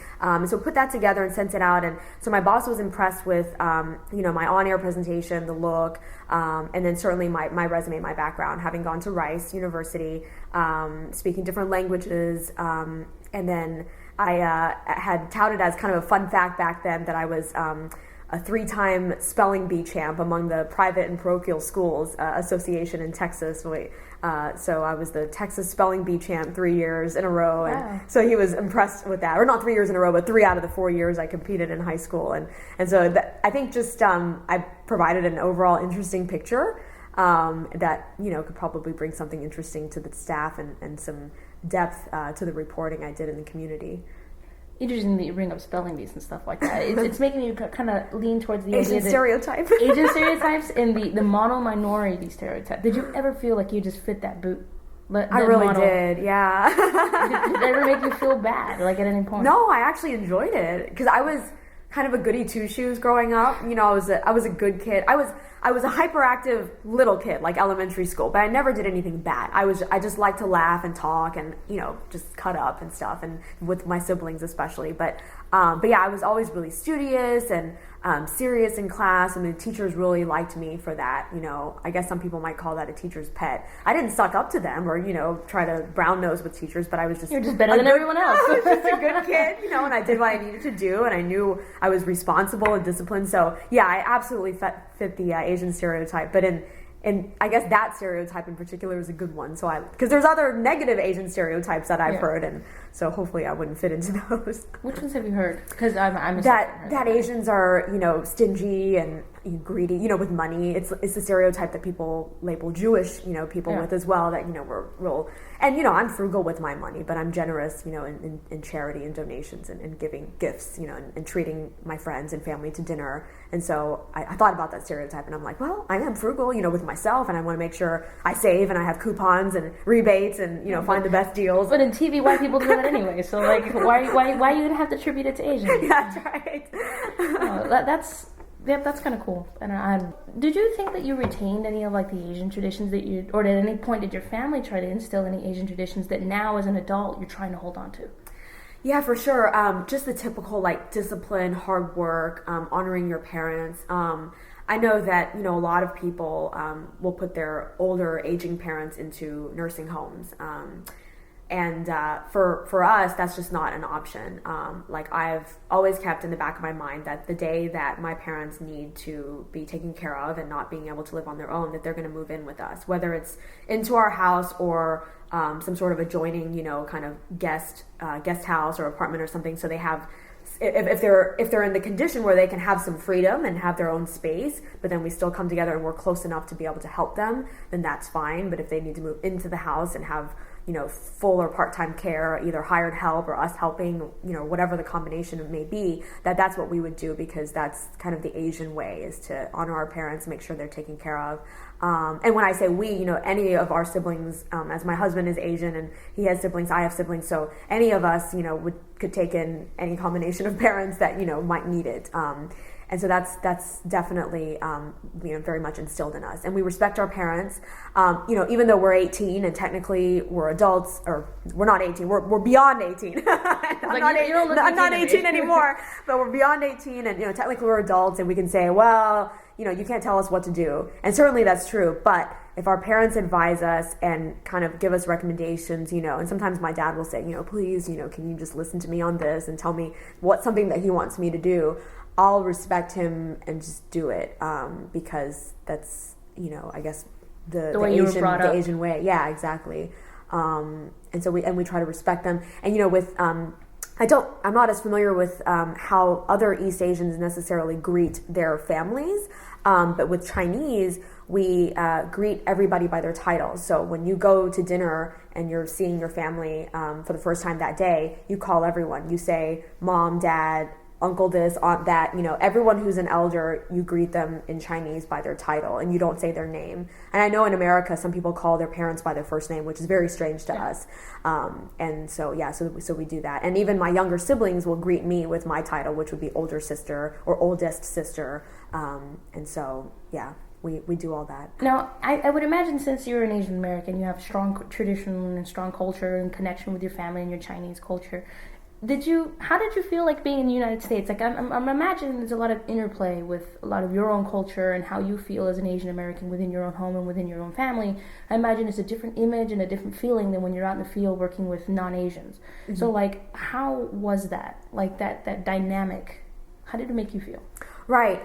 So put that together and sent it out. And so my boss was impressed with, my on-air presentation, the look, and then certainly my resume, my background, having gone to Rice University, speaking different languages, and then I had touted as kind of a fun fact back then that I was a 3-time spelling bee champ among the private and parochial schools association in Texas. So I was the Texas spelling bee champ 3 years in a row, and wow. So he was impressed with that. Or not 3 years in a row, but 3 out of the 4 years I competed in high school, and so I think just I provided an overall interesting picture that could probably bring something interesting to the staff and some depth to the reporting I did in the community. Interesting that you bring up spelling bees and stuff like that. It's making you kind of lean towards the Asian idea stereotype. Asian stereotypes and the model minority stereotype. Did you ever feel like you just fit that boot? I really did, yeah. Did it ever make you feel bad, like at any point? No, I actually enjoyed it because I was kind of a goody two shoes growing up. I was a good kid. I was a hyperactive little kid, like elementary school, but I never did anything bad. I just liked to laugh and talk and just cut up and stuff, and with my siblings especially. But yeah, I was always really studious and serious in class, and the teachers really liked me for that. I guess some people might call that a teacher's pet. I didn't suck up to them or try to brown nose with teachers, but I was just you're just better than everyone else. I was just a good kid, and I did what I needed to do, and I knew I was responsible and disciplined. So yeah, I absolutely fit the Asian stereotype, but and I guess that stereotype in particular is a good one. So because there's other negative Asian stereotypes that I've heard, and so hopefully I wouldn't fit into those. Which ones have you heard? Because I'm that Asians are stingy and greedy, with money. It's the stereotype that people label Jewish people with as well. That we're real, and I'm frugal with my money, but I'm generous in charity and donations and giving gifts and treating my friends and family to dinner. And so I thought about that stereotype, and I'm like, well, I am frugal with myself, and I want to make sure I save and I have coupons and rebates and find the best deals. But in TV, white people do that anyway. So like, why are you gonna have to attribute it to Asians? That's right. That's kind of cool. And did you think that you retained any of like the Asian traditions that or at any point did your family try to instill any Asian traditions that now as an adult you're trying to hold on to? Yeah, for sure. Just the typical like discipline, hard work, honoring your parents. I know that a lot of people will put their older aging parents into nursing homes. And for us, that's just not an option. Like I've always kept in the back of my mind that the day that my parents need to be taken care of and not being able to live on their own, that they're going to move in with us, whether it's into our house or some sort of adjoining, kind of guest house or apartment or something. So they have, if they're in the condition where they can have some freedom and have their own space, but then we still come together and we're close enough to be able to help them, then that's fine. But if they need to move into the house and have full or part-time care, either hired help or us helping, whatever the combination may be, that's what we would do, because that's kind of the Asian way, is to honor our parents, make sure they're taken care of. And when I say we, any of our siblings, as my husband is Asian and he has siblings, I have siblings, so any of us, could take in any combination of parents that, might need it. And so that's definitely very much instilled in us. And we respect our parents. Even though we're 18 and technically we're adults, or we're not 18, we're beyond 18. I'm not 18 anymore, but we're beyond 18, and technically we're adults, and we can say, well, you can't tell us what to do. And certainly that's true. But if our parents advise us and kind of give us recommendations, and sometimes my dad will say, please, can you just listen to me on this and tell me what's something that he wants me to do, I'll respect him and just do it, because that's, I guess the Asian way. Yeah, exactly. And so we try to respect them. And with I'm not as familiar with how other East Asians necessarily greet their families, but with Chinese, we greet everybody by their titles. So when you go to dinner and you're seeing your family for the first time that day, you call everyone. You say mom, dad, uncle this, aunt that, everyone who's an elder, you greet them in Chinese by their title, and you don't say their name. And I know in America, some people call their parents by their first name, which is very strange to us. And so we do that. And even my younger siblings will greet me with my title, which would be older sister or oldest sister. And so, yeah, we do all that. Now, I would imagine, since you're an Asian American, you have strong tradition and strong culture and connection with your family and your Chinese culture. How did you feel like being in the United States? Like, I'm imagining there's a lot of interplay with a lot of your own culture and how you feel as an Asian American within your own home and within your own family. I imagine it's a different image and a different feeling than when you're out in the field working with non-Asians. Mm-hmm. So, like, how was that? Like, that dynamic, how did it make you feel? Right.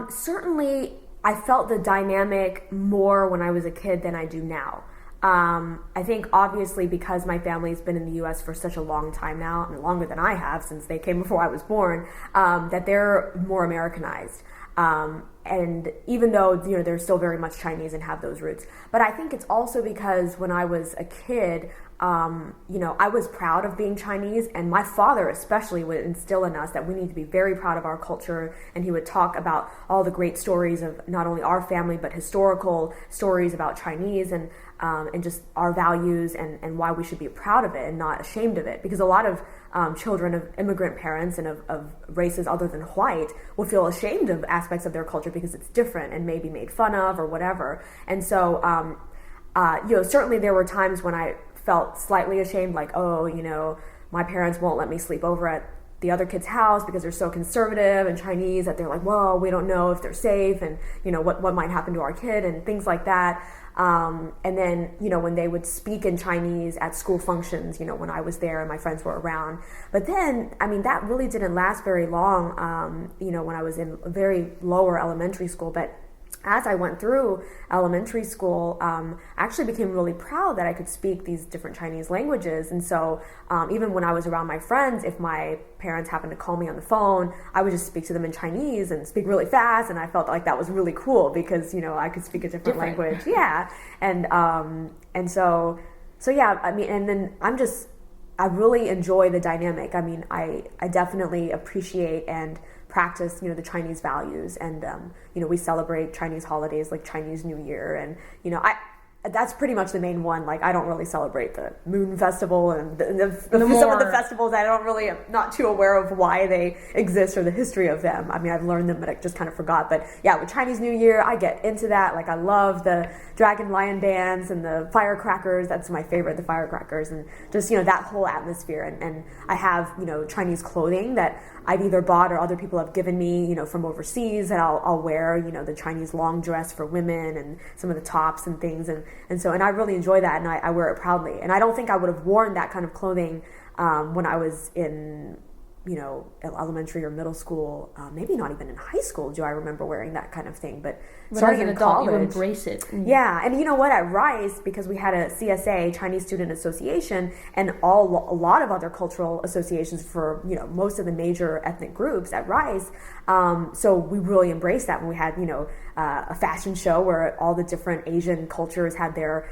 Certainly, I felt the dynamic more when I was a kid than I do now. I think obviously because my family's been in the U.S. for such a long time now, and longer than I have since they came before I was born, that they're more Americanized. And even though, they're still very much Chinese and have those roots. But I think it's also because when I was a kid, I was proud of being Chinese, and my father especially would instill in us that we need to be very proud of our culture, and he would talk about all the great stories of not only our family, but historical stories about Chinese and just our values and why we should be proud of it and not ashamed of it. Because a lot of children of immigrant parents and of races other than white will feel ashamed of aspects of their culture because it's different and maybe made fun of or whatever. And so, certainly there were times when I felt slightly ashamed, like, my parents won't let me sleep over at the other kid's house because they're so conservative and Chinese that they're like, well, we don't know if they're safe and, what might happen to our kid and things like that. And then, when they would speak in Chinese at school functions, when I was there and my friends were around. But then, that really didn't last very long, when I was in a very lower elementary school. But as I went through elementary school, I actually became really proud that I could speak these different Chinese languages. And so even when I was around my friends, if my parents happened to call me on the phone, I would just speak to them in Chinese and speak really fast. And I felt like that was really cool because, I could speak a different language. Yeah. And so yeah, and then I really enjoy the dynamic. I definitely appreciate and practice, the Chinese values, and we celebrate Chinese holidays like Chinese New Year, and that's pretty much the main one. Like, I don't really celebrate the Moon Festival and some of the festivals. I'm not too aware of why they exist or the history of them. I've learned them, but I just kind of forgot. But yeah, with Chinese New Year, I get into that. Like, I love the Dragon Lion Dance and the firecrackers. That's my favorite, the firecrackers, and just, that whole atmosphere. And I have, Chinese clothing that I've either bought or other people have given me, from overseas, that I'll wear, the Chinese long dress for women and some of the tops and things. And I really enjoy that, and I wear it proudly. And I don't think I would have worn that kind of clothing when I was in, elementary or middle school. Maybe not even in high school do I remember wearing that kind of thing. But starting as an in adult, college, you embrace it. Yeah, and you know what? At Rice, because we had a CSA, Chinese Student Association, and a lot of other cultural associations for most of the major ethnic groups at Rice. So we really embraced that when we had a fashion show where all the different Asian cultures had their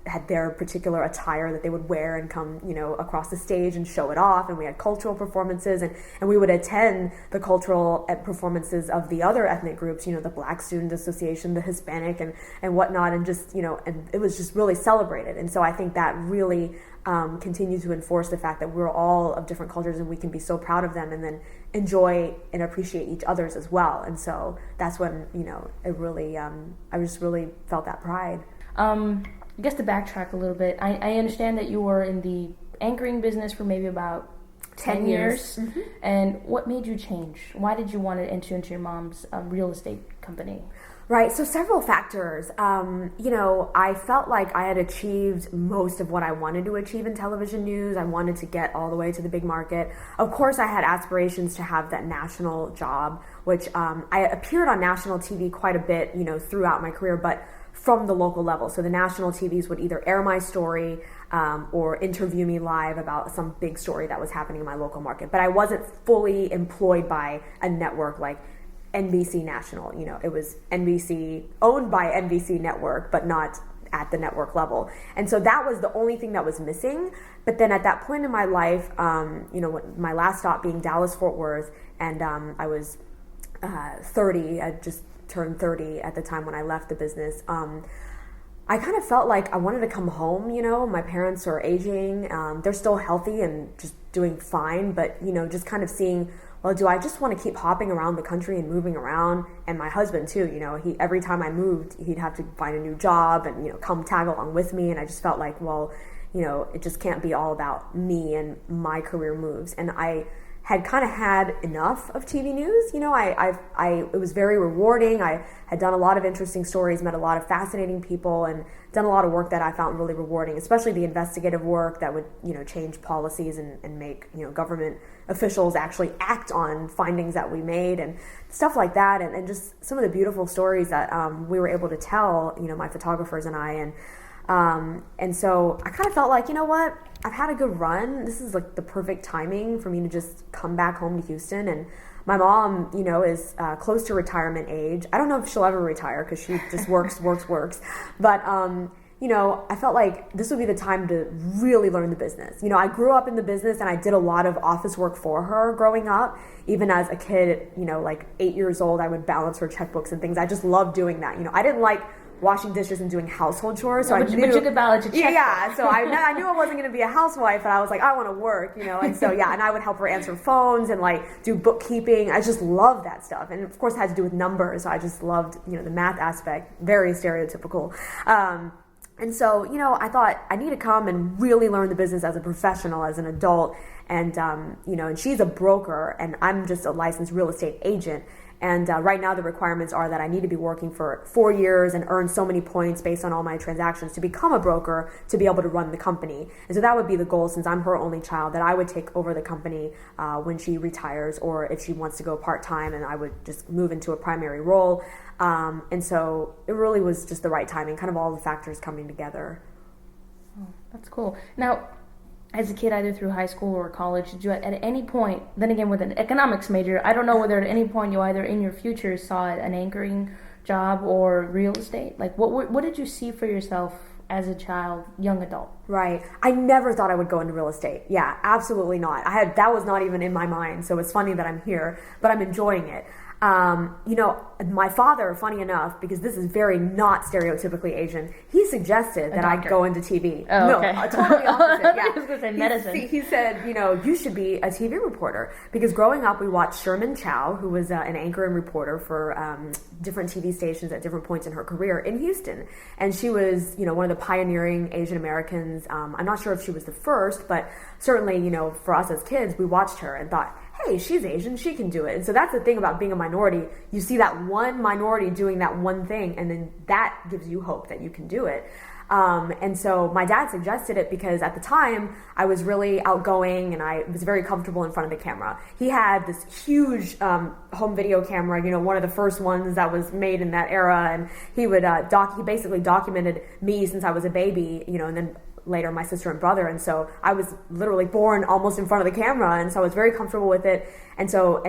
had their particular attire that they would wear and come, across the stage and show it off. And we had cultural performances, and we would attend the cultural performances of the other ethnic groups, the Black Student Association, the Hispanic and whatnot. And just, and it was just really celebrated. And so I think that really continue to enforce the fact that we're all of different cultures and we can be so proud of them and then enjoy and appreciate each other's as well. And so that's when, it really, I just really felt that pride. I guess to backtrack a little bit, I understand that you were in the anchoring business for maybe about 10 years. Mm-hmm. And what made you change? Why did you want to enter into your mom's real estate company? Right, so several factors. I felt like I had achieved most of what I wanted to achieve in television news. I wanted to get all the way to the big market. Of course, I had aspirations to have that national job, which I appeared on national TV quite a bit, throughout my career, but from the local level. So the national TVs would either air my story or interview me live about some big story that was happening in my local market. But I wasn't fully employed by a network like NBC National. It was NBC, owned by NBC Network, but not at the network level. And so that was the only thing that was missing. But then at that point in my life, my last stop being Dallas-Fort Worth, and I was 30, I just turned 30 at the time when I left the business. I kind of felt like I wanted to come home. My parents are aging. They're still healthy and just doing fine, but, just kind of seeing, well, do I just want to keep hopping around the country and moving around? And my husband too, he every time I moved, he'd have to find a new job and, come tag along with me. And I just felt like, well, it just can't be all about me and my career moves. And I had kind of had enough of TV news. It was very rewarding. I had done a lot of interesting stories, met a lot of fascinating people, and done a lot of work that I found really rewarding, especially the investigative work that would, change policies and make, government officials actually act on findings that we made and stuff like that. And just some of the beautiful stories that we were able to tell, my photographers and I. And so I kind of felt like, what? I've had a good run. This is like the perfect timing for me to just come back home to Houston. And my mom, is close to retirement age. I don't know if she'll ever retire because she just works. But, I felt like this would be the time to really learn the business. I grew up in the business and I did a lot of office work for her growing up. Even as a kid, like 8 years old, I would balance her checkbooks and things. I just loved doing that. I didn't like washing dishes and doing household chores. So but you could balance your checkbook. Yeah, so I knew I wasn't going to be a housewife, and I was like, I want to work, and so, and I would help her answer phones and like do bookkeeping. I just loved that stuff. And of course it had to do with numbers. So I just loved, the math aspect, very stereotypical. And so, I thought I need to come and really learn the business as a professional, as an adult. And, and she's a broker and I'm just a licensed real estate agent. And right now the requirements are that I need to be working for 4 years and earn so many points based on all my transactions to become a broker to be able to run the company. And so that would be the goal, since I'm her only child, that I would take over the company when she retires, or if she wants to go part-time, and I would just move into a primary role. And so it really was just the right timing, kind of all the factors coming together. Oh, that's cool. Now, as a kid, either through high school or college, did you at any point, then again with an economics major, I don't know whether at any point you either in your future saw an anchoring job or real estate? Like, what did you see for yourself as a child, young adult? Right. I never thought I would go into real estate. Yeah, absolutely not. That was not even in my mind. So it's funny that I'm here, but I'm enjoying it. My father, funny enough, because this is very not stereotypically Asian, he suggested that I go into TV. Oh, okay. No, totally opposite. Yeah. I was going to say medicine. He said, you should be a TV reporter. Because growing up, we watched Sherman Chow, who was an anchor and reporter for different TV stations at different points in her career in Houston. And she was, one of the pioneering Asian Americans. I'm not sure if she was the first, but certainly, for us as kids, we watched her and thought, hey, she's Asian, she can do it. And so that's the thing about being a minority. You see that one minority doing that one thing, and then that gives you hope that you can do it. And so my dad suggested it because at the time I was really outgoing and I was very comfortable in front of the camera. He had this huge home video camera, one of the first ones that was made in that era, and he would he basically documented me since I was a baby, and then later my sister and brother. And so I was literally born almost in front of the camera, and so I was very comfortable with it. And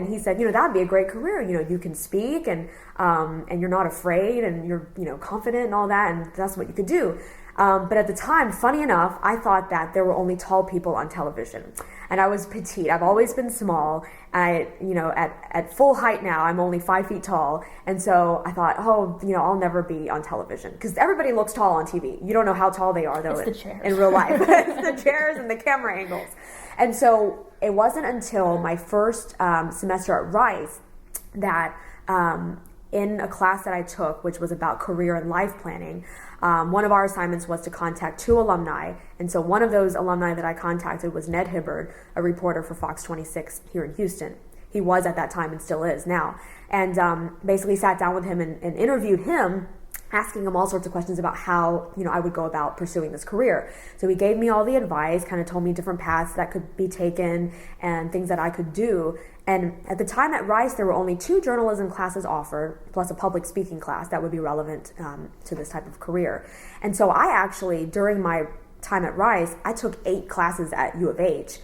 he said, that'd be a great career. You can speak and you're not afraid and you're, confident and all that, and that's what you could do. But at the time, funny enough, I thought that there were only tall people on television. And I was petite. I've always been small. At full height now, I'm only 5 feet tall. And so I thought, I'll never be on television. Because everybody looks tall on TV. You don't know how tall they are, though, in real life. It's the chairs and the camera angles. And so it wasn't until my first semester at Rice that in a class that I took, which was about career and life planning, one of our assignments was to contact 2 alumni. And so one of those alumni that I contacted was Ned Hibbard, a reporter for Fox 26 here in Houston. He was at that time and still is now. And basically sat down with him and interviewed him, asking him all sorts of questions about how, I would go about pursuing this career. So he gave me all the advice, kind of told me different paths that could be taken and things that I could do. And at the time at Rice, there were only 2 journalism classes offered, plus a public speaking class that would be relevant to this type of career. And so I actually, during my time at Rice, I took 8 classes at U of H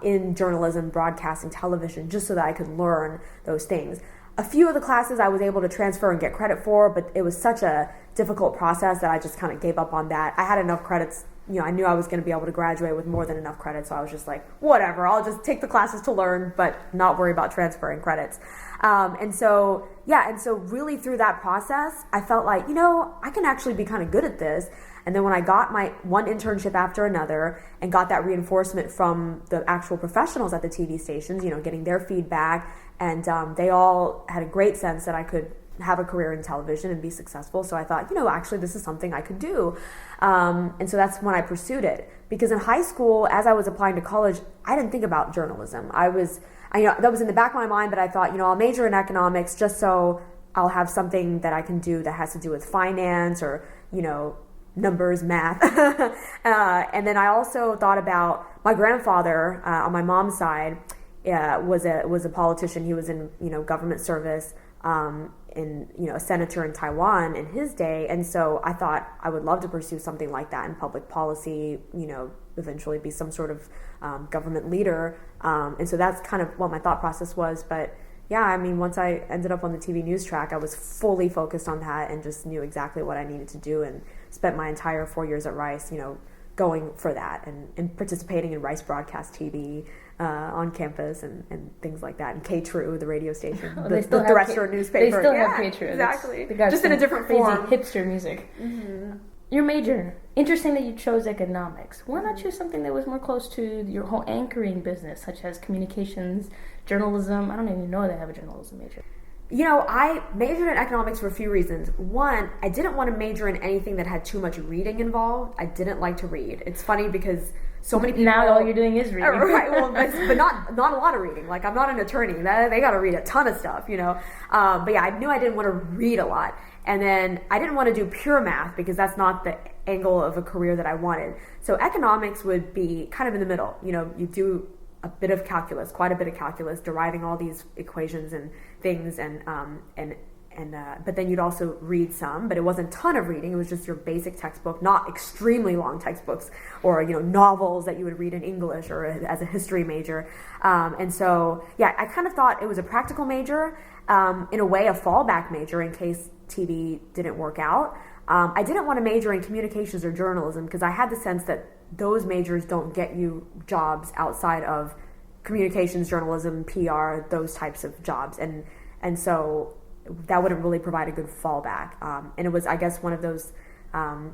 in journalism, broadcasting, television, just so that I could learn those things. A few of the classes I was able to transfer and get credit for, but it was such a difficult process that I just kind of gave up on that. I had enough credits, I knew I was going to be able to graduate with more than enough credits, so I was just like, whatever, I'll just take the classes to learn, but not worry about transferring credits. And so really through that process, I felt like, I can actually be kind of good at this. And then when I got my one internship after another and got that reinforcement from the actual professionals at the TV stations, getting their feedback, and they all had a great sense that I could have a career in television and be successful. So I thought, actually this is something I could do. And so that's when I pursued it. Because in high school, as I was applying to college, I didn't think about journalism. That was in the back of my mind, but I thought, I'll major in economics just so I'll have something that I can do that has to do with finance or, numbers, math. And then I also thought about my grandfather on my mom's side was a politician. He was in government service, a senator in Taiwan in his day, and so I thought I would love to pursue something like that in public policy. Eventually be some sort of government leader, and so that's kind of what my thought process was. But yeah, once I ended up on the TV news track, I was fully focused on that and just knew exactly what I needed to do, and spent my entire 4 years at Rice, going for that and participating in Rice Broadcast TV on campus and things like that. And K-True, the radio station, the terrestrial newspaper. They still have K-True. Exactly. Just in a different form. Hipster music. Mm-hmm. Your major. Interesting that you chose economics. Why not choose something that was more close to your whole anchoring business, such as communications, journalism? I don't even know that I have a journalism major. I majored in economics for a few reasons. One, I didn't want to major in anything that had too much reading involved. I didn't like to read. It's funny because so many people... Now all you're doing is reading. Right, well, but not a lot of reading. Like, I'm not an attorney. They got to read a ton of stuff, But yeah, I knew I didn't want to read a lot. And then I didn't want to do pure math because that's not the angle of a career that I wanted. So economics would be kind of in the middle. You do a bit of calculus, quite a bit of calculus, deriving all these equations and things, but then you'd also read some, but it wasn't a ton of reading. It was just your basic textbook, not extremely long textbooks or novels that you would read in English or as a history major. And so yeah, I kind of thought it was a practical major, in a way a fallback major in case TV didn't work out. I didn't want to major in communications or journalism because I had the sense that those majors don't get you jobs outside of communications, journalism, PR, those types of jobs. And so that wouldn't really provide a good fallback. And it was, I guess, one of those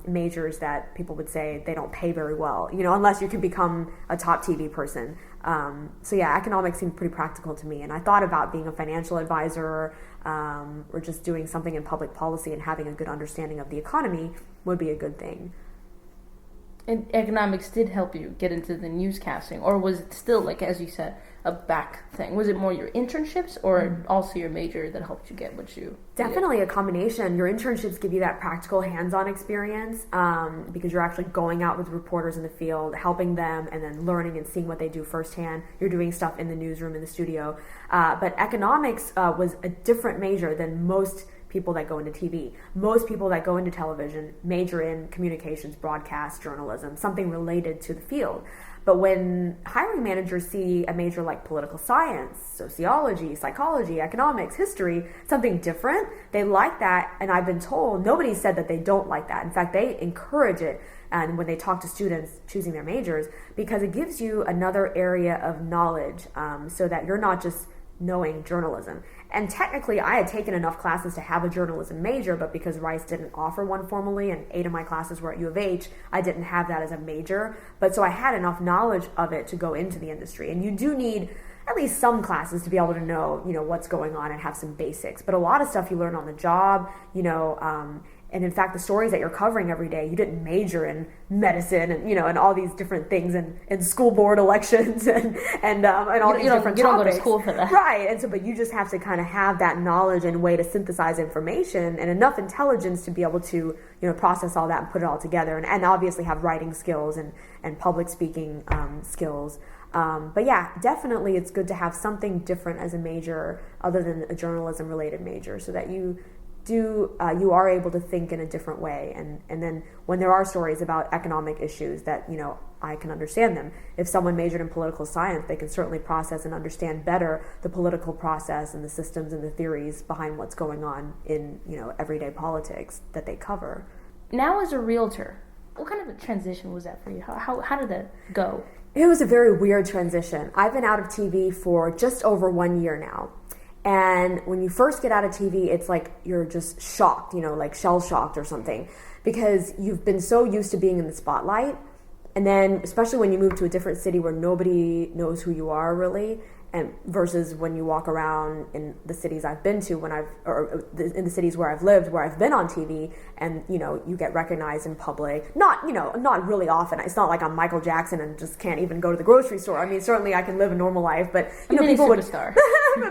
majors that people would say they don't pay very well, unless you can become a top TV person. So yeah, economics seemed pretty practical to me. And I thought about being a financial advisor or just doing something in public policy, and having a good understanding of the economy would be a good thing. And economics did help you get into the newscasting, or was it still, like, as you said, a back thing? Was it more your internships or also your major that helped you get what you Definitely needed? A combination. Your internships give you that practical hands-on experience because you're actually going out with reporters in the field, helping them, and then learning and seeing what they do firsthand. You're doing stuff in the newsroom, in the studio. But economics was a different major than most people that go into TV. Most people that go into television major in communications, broadcast, journalism, something related to the field. But when hiring managers see a major like political science, sociology, psychology, economics, history, something different, they like that. And I've been told, nobody said that they don't like that. In fact, they encourage it. And when they talk to students choosing their majors, because it gives you another area of knowledge, so that you're not just knowing journalism. And technically, I had taken enough classes to have a journalism major, but because Rice didn't offer one formally, and 8 of my classes were at U of H, I didn't have that as a major. But so I had enough knowledge of it to go into the industry. And you do need at least some classes to be able to know, what's going on and have some basics. But a lot of stuff you learn on the job, and in fact, the stories that you're covering every day, you didn't major in medicine and, and all these different things and school board elections and all these different topics. You don't go to school for that. Right. And so, but you just have to kind of have that knowledge and way to synthesize information and enough intelligence to be able to, process all that and put it all together. And obviously have writing skills and public speaking skills. But yeah, definitely it's good to have something different as a major other than a journalism related major, so that you are able to think in a different way, and then when there are stories about economic issues that I can understand them. If someone majored in political science, they can certainly process and understand better the political process and the systems and the theories behind what's going on in everyday politics that they cover. Now, as a realtor, what kind of a transition was that for you? How did that go? It was a very weird transition. I've been out of TV for just over 1 year now. And when you first get out of TV, it's like you're just shocked, like shell shocked or something, because you've been so used to being in the spotlight. And then especially when you move to a different city where nobody knows who you are really, and versus when you walk around in the cities I've been to or in the cities where I've lived, where I've been on TV, and you get recognized in public. Not really often. It's not like I'm Michael Jackson and just can't even go to the grocery store. I mean, certainly I can live a normal life, but people would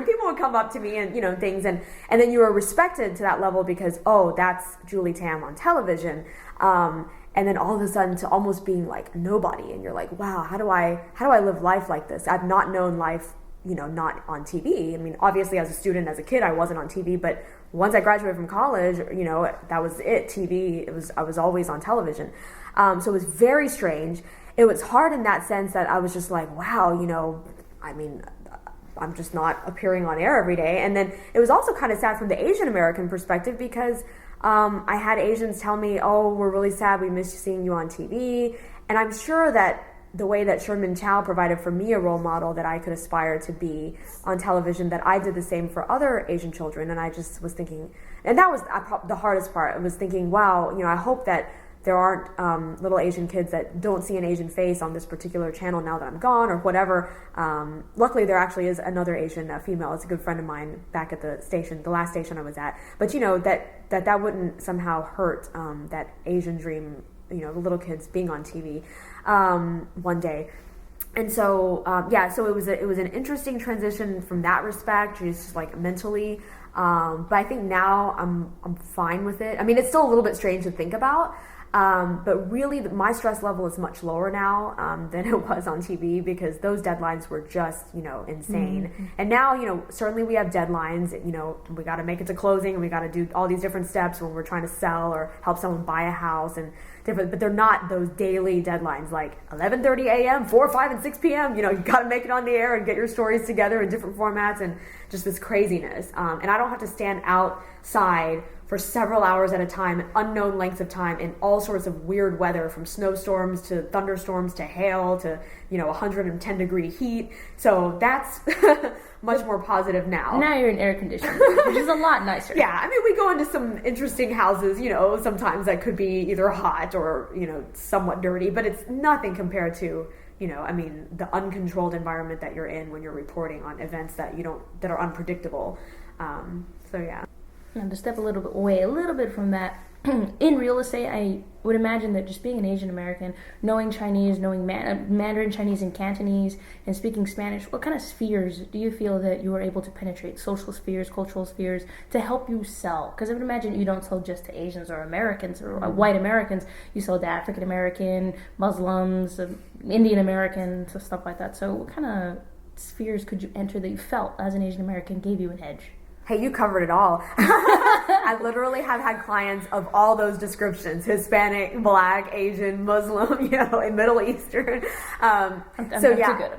people would come up to me and things, and then you are respected to that level because, oh, that's Julie Tam on television. And then all of a sudden to almost being like nobody, and you're like, wow, how do I live life like this? I've not known life, not on TV. I mean, obviously as a student, as a kid, I wasn't on TV, but once I graduated from college, that was it. TV, I was always on television. So it was very strange. It was hard in that sense that I was just like, wow, I mean, I'm just not appearing on air every day. And then it was also kind of sad from the Asian American perspective, because I had Asians tell me, oh, we're really sad, we miss seeing you on TV. And I'm sure that the way that Sherman Chow provided for me a role model that I could aspire to be on television, that I did the same for other Asian children. And I just was thinking, and that was the hardest part. I was thinking, wow, I hope that there aren't little Asian kids that don't see an Asian face on this particular channel now that I'm gone or whatever. Luckily, there actually is another Asian female. It's a good friend of mine back at the station, the last station I was at. But that wouldn't somehow hurt that Asian dream, the little kids being on TV one day. And so, so it was an interesting transition from that respect, just like mentally. But I think now I'm fine with it. I mean, it's still a little bit strange to think about. But really, my stress level is much lower now than it was on TV, because those deadlines were just, insane. Mm-hmm. And now, certainly we have deadlines. We got to make it to closing, and we got to do all these different steps when we're trying to sell or help someone buy a house, and different. But they're not those daily deadlines like 11:30 a.m., 4, 5, and 6 p.m. You got to make it on the air and get your stories together in different formats, and just this craziness. And I don't have to stand outside for several hours at a time, unknown lengths of time, in all sorts of weird weather, from snowstorms to thunderstorms to hail to 110-degree heat. So that's much more positive now. Now you're in air conditioning, which is a lot nicer. Yeah, I mean, we go into some interesting houses, sometimes that could be either hot or somewhat dirty, but it's nothing compared to the uncontrolled environment that you're in when you're reporting on events that that are unpredictable. So yeah. And to step a little bit from that, in real estate, I would imagine that just being an Asian American, knowing Chinese, knowing Mandarin Chinese and Cantonese, and speaking Spanish, what kind of spheres do you feel that you were able to penetrate? Social spheres, cultural spheres, to help you sell? Because I would imagine you don't sell just to Asians or Americans or white Americans. You sell to African American, Muslims, Indian Americans, stuff like that. So what kind of spheres could you enter that you felt as an Asian American gave you an edge? Hey, you covered it all. I literally have had clients of all those descriptions: Hispanic, Black, Asian, Muslim, and Middle Eastern. So yeah,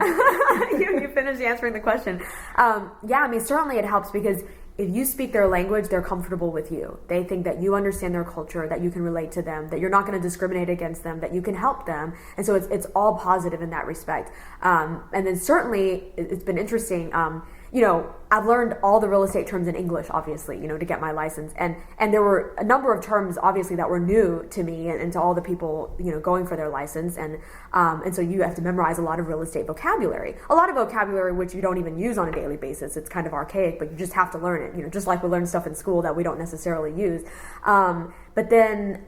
you finished answering the question. Yeah, I mean, certainly it helps because if you speak their language, they're comfortable with you. They think that you understand their culture, that you can relate to them, that you're not going to discriminate against them, that you can help them. And so it's all positive in that respect. And then certainly it's been interesting. I've learned all the real estate terms in English, obviously, to get my license. And there were a number of terms, obviously, that were new to me and to all the people, going for their license. And so you have to memorize a lot of real estate vocabulary. A lot of vocabulary which you don't even use on a daily basis. It's kind of archaic, but you just have to learn it, just like we learn stuff in school that we don't necessarily use. But then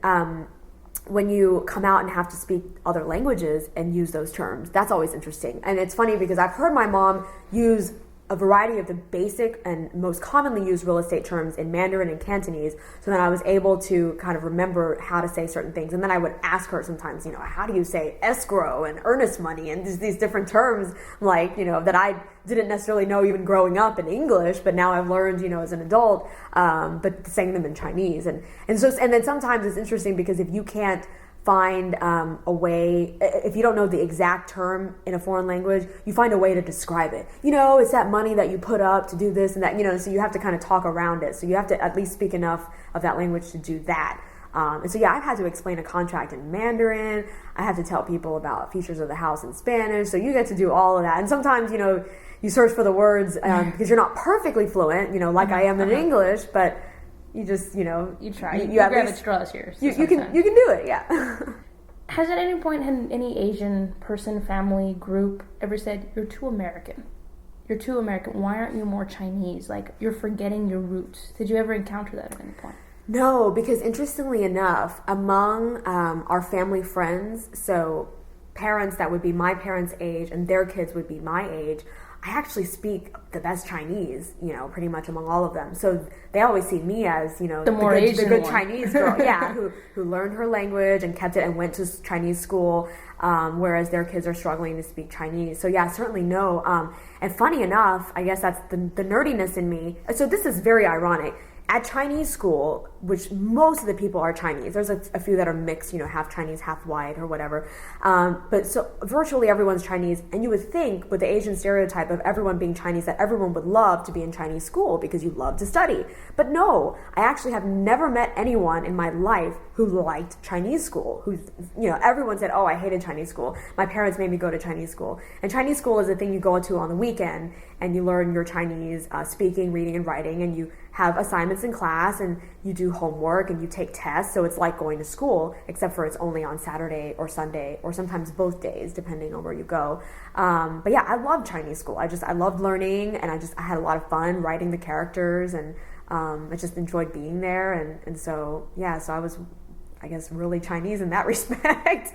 when you come out and have to speak other languages and use those terms, that's always interesting. And it's funny because I've heard my mom use a variety of the basic and most commonly used real estate terms in Mandarin and Cantonese, so that I was able to kind of remember how to say certain things. And then I would ask her sometimes, how do you say escrow and earnest money and these different terms, like, that I didn't necessarily know even growing up in English, but now I've learned, as an adult, but saying them in Chinese. And then sometimes it's interesting because if you can't find a way, if you don't know the exact term in a foreign language, you find a way to describe it. It's that money that you put up to do this and that, so you have to kind of talk around it. So you have to at least speak enough of that language to do that. And so, yeah, I've had to explain a contract in Mandarin. I have to tell people about features of the house in Spanish. So you get to do all of that. And sometimes, you search for the words because you're not perfectly fluent, like I am in English, but you just, you try. You grab at straws here. You can do it, yeah. Has at any point any Asian person, family, group ever said, "You're too American. You're too American. Why aren't you more Chinese? Like, you're forgetting your roots." Did you ever encounter that at any point? No, because interestingly enough, among our family friends, so parents that would be my parents' age and their kids would be my age, I actually speak the best Chinese, pretty much among all of them. So they always see me as, the good Chinese girl, yeah, who learned her language and kept it and went to Chinese school, whereas their kids are struggling to speak Chinese. So yeah, certainly no. And funny enough, I guess that's the nerdiness in me. So this is very ironic. At Chinese school, which most of the people are Chinese, there's a few that are mixed, half Chinese, half white or whatever. But so virtually everyone's Chinese. And you would think with the Asian stereotype of everyone being Chinese that everyone would love to be in Chinese school because you love to study. But no, I actually have never met anyone in my life who liked Chinese school. Everyone said, "Oh, I hated Chinese school. My parents made me go to Chinese school." And Chinese school is a thing you go to on the weekend and you learn your Chinese speaking, reading, and writing, and you have assignments in class and you do homework and you take tests. So it's like going to school, except for it's only on Saturday or Sunday or sometimes both days, depending on where you go. But yeah, I loved Chinese school. I loved learning, and I had a lot of fun writing the characters, and I just enjoyed being there. And so, yeah, so I was, I guess, really Chinese in that respect.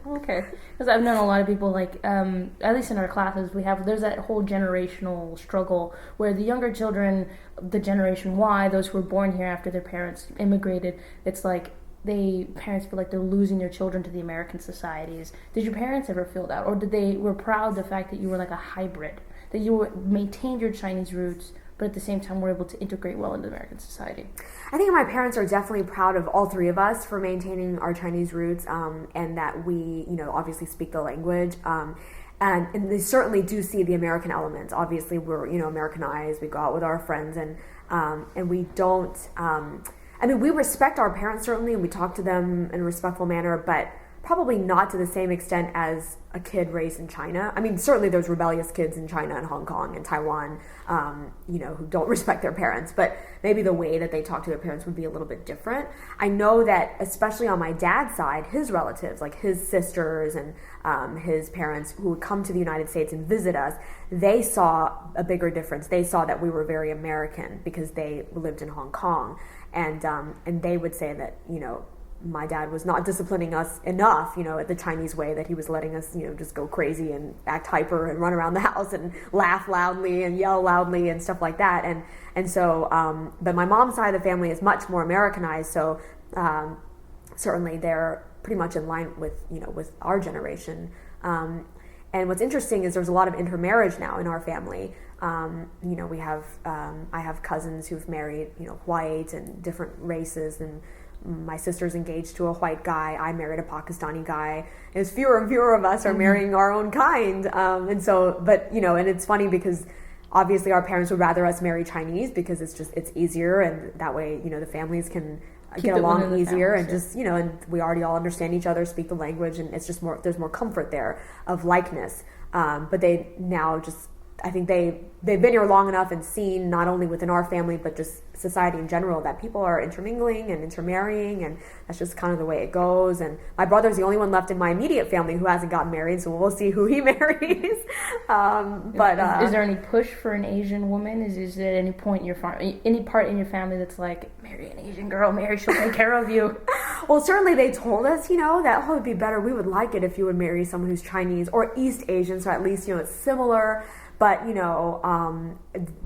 Okay. Because I've known a lot of people, like, at least in our classes, there's that whole generational struggle where the younger children, the Generation Y, those who were born here after their parents immigrated, it's like parents feel like they're losing their children to the American societies. Did your parents ever feel that? Or were proud of the fact that you were like a hybrid, that you maintained your Chinese roots, but at the same time were able to integrate well into American society? I think my parents are definitely proud of all three of us for maintaining our Chinese roots, and that we, obviously speak the language. And they certainly do see the American elements. Obviously, we're, Americanized. We go out with our friends, and we don't. We respect our parents certainly, and we talk to them in a respectful manner, but probably not to the same extent as a kid raised in China. Certainly there's rebellious kids in China and Hong Kong and Taiwan, who don't respect their parents, but maybe the way that they talk to their parents would be a little bit different. I know that especially on my dad's side, his relatives, like his sisters and his parents who would come to the United States and visit us, they saw a bigger difference. They saw that we were very American because they lived in Hong Kong, and they would say that, my dad was not disciplining us enough, the Chinese way, that he was letting us, just go crazy and act hyper and run around the house and laugh loudly and yell loudly and stuff like that. And so, but my mom's side of the family is much more Americanized. So, certainly they're pretty much in line with, with our generation. And what's interesting is there's a lot of intermarriage now in our family. We have, I have cousins who've married, white and different races, and my sister's engaged to a white guy. I married a Pakistani guy. And it's fewer and fewer of us are marrying our own kind. And it's funny because obviously our parents would rather us marry Chinese because it's easier, and that way, the families can get along easier, and and we already all understand each other, speak the language, and it's just there's more comfort there of likeness. But they now I think they've been here long enough and seen, not only within our family but just society in general, that people are intermingling and intermarrying, and that's just kind of the way it goes. And my brother's the only one left in my immediate family who hasn't gotten married, so we'll see who he marries. Is there any push for an Asian woman? Is there any point any part in your family that's like, marry an Asian girl, she'll take care of you? Well, certainly they told us, that it'd be better. We would like it if you would marry someone who's Chinese or East Asian, so at least it's similar. But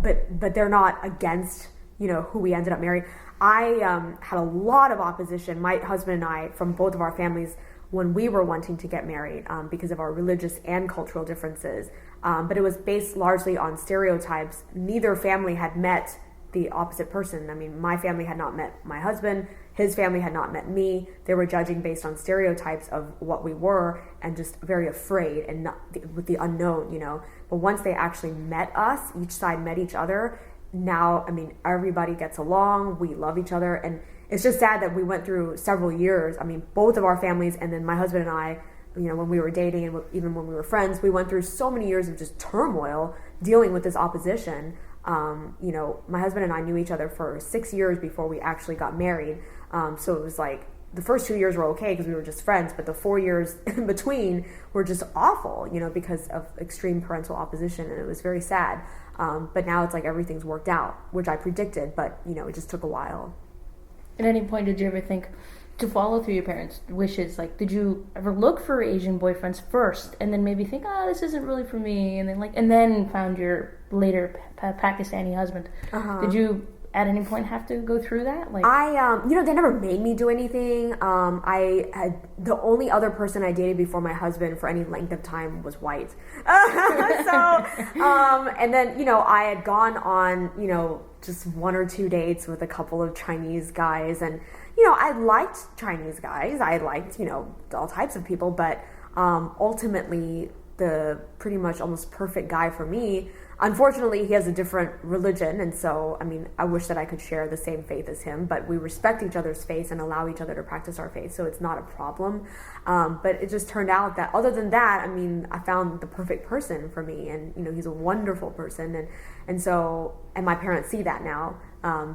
but they're not against who we ended up marrying. I had a lot of opposition, my husband and I, from both of our families when we were wanting to get married, because of our religious and cultural differences. But it was based largely on stereotypes. Neither family had met the opposite person. I mean, my family had not met my husband. His family had not met me. They were judging based on stereotypes of what we were, and just very afraid and with the unknown, But once they actually met us, each side met each other. Now, I mean, everybody gets along. We love each other. And it's just sad that we went through several years. I mean, both of our families, and then my husband and I, when we were dating and even when we were friends, we went through so many years of just turmoil dealing with this opposition. My husband and I knew each other for 6 years before we actually got married. So it was like the first 2 years were okay because we were just friends, but the 4 years in between were just awful, because of extreme parental opposition, and it was very sad. But now it's like everything's worked out, which I predicted, but it just took a while. At any point, did you ever think to follow through your parents' wishes? Like, did you ever look for Asian boyfriends first, and then maybe think, this isn't really for me, and then found your later Pakistani husband? Uh-huh. Did you at any point have to go through that? They never made me do anything. The only other person I dated before my husband for any length of time was white. And then, I had gone on, just 1 or 2 dates with a couple of Chinese guys, and, I liked Chinese guys. I liked, all types of people, but ultimately the pretty much almost perfect guy for me, unfortunately, he has a different religion, and so, I wish that I could share the same faith as him, but we respect each other's faith and allow each other to practice our faith, so it's not a problem. But it just turned out that other than that, I found the perfect person for me, and, he's a wonderful person, and my parents see that now.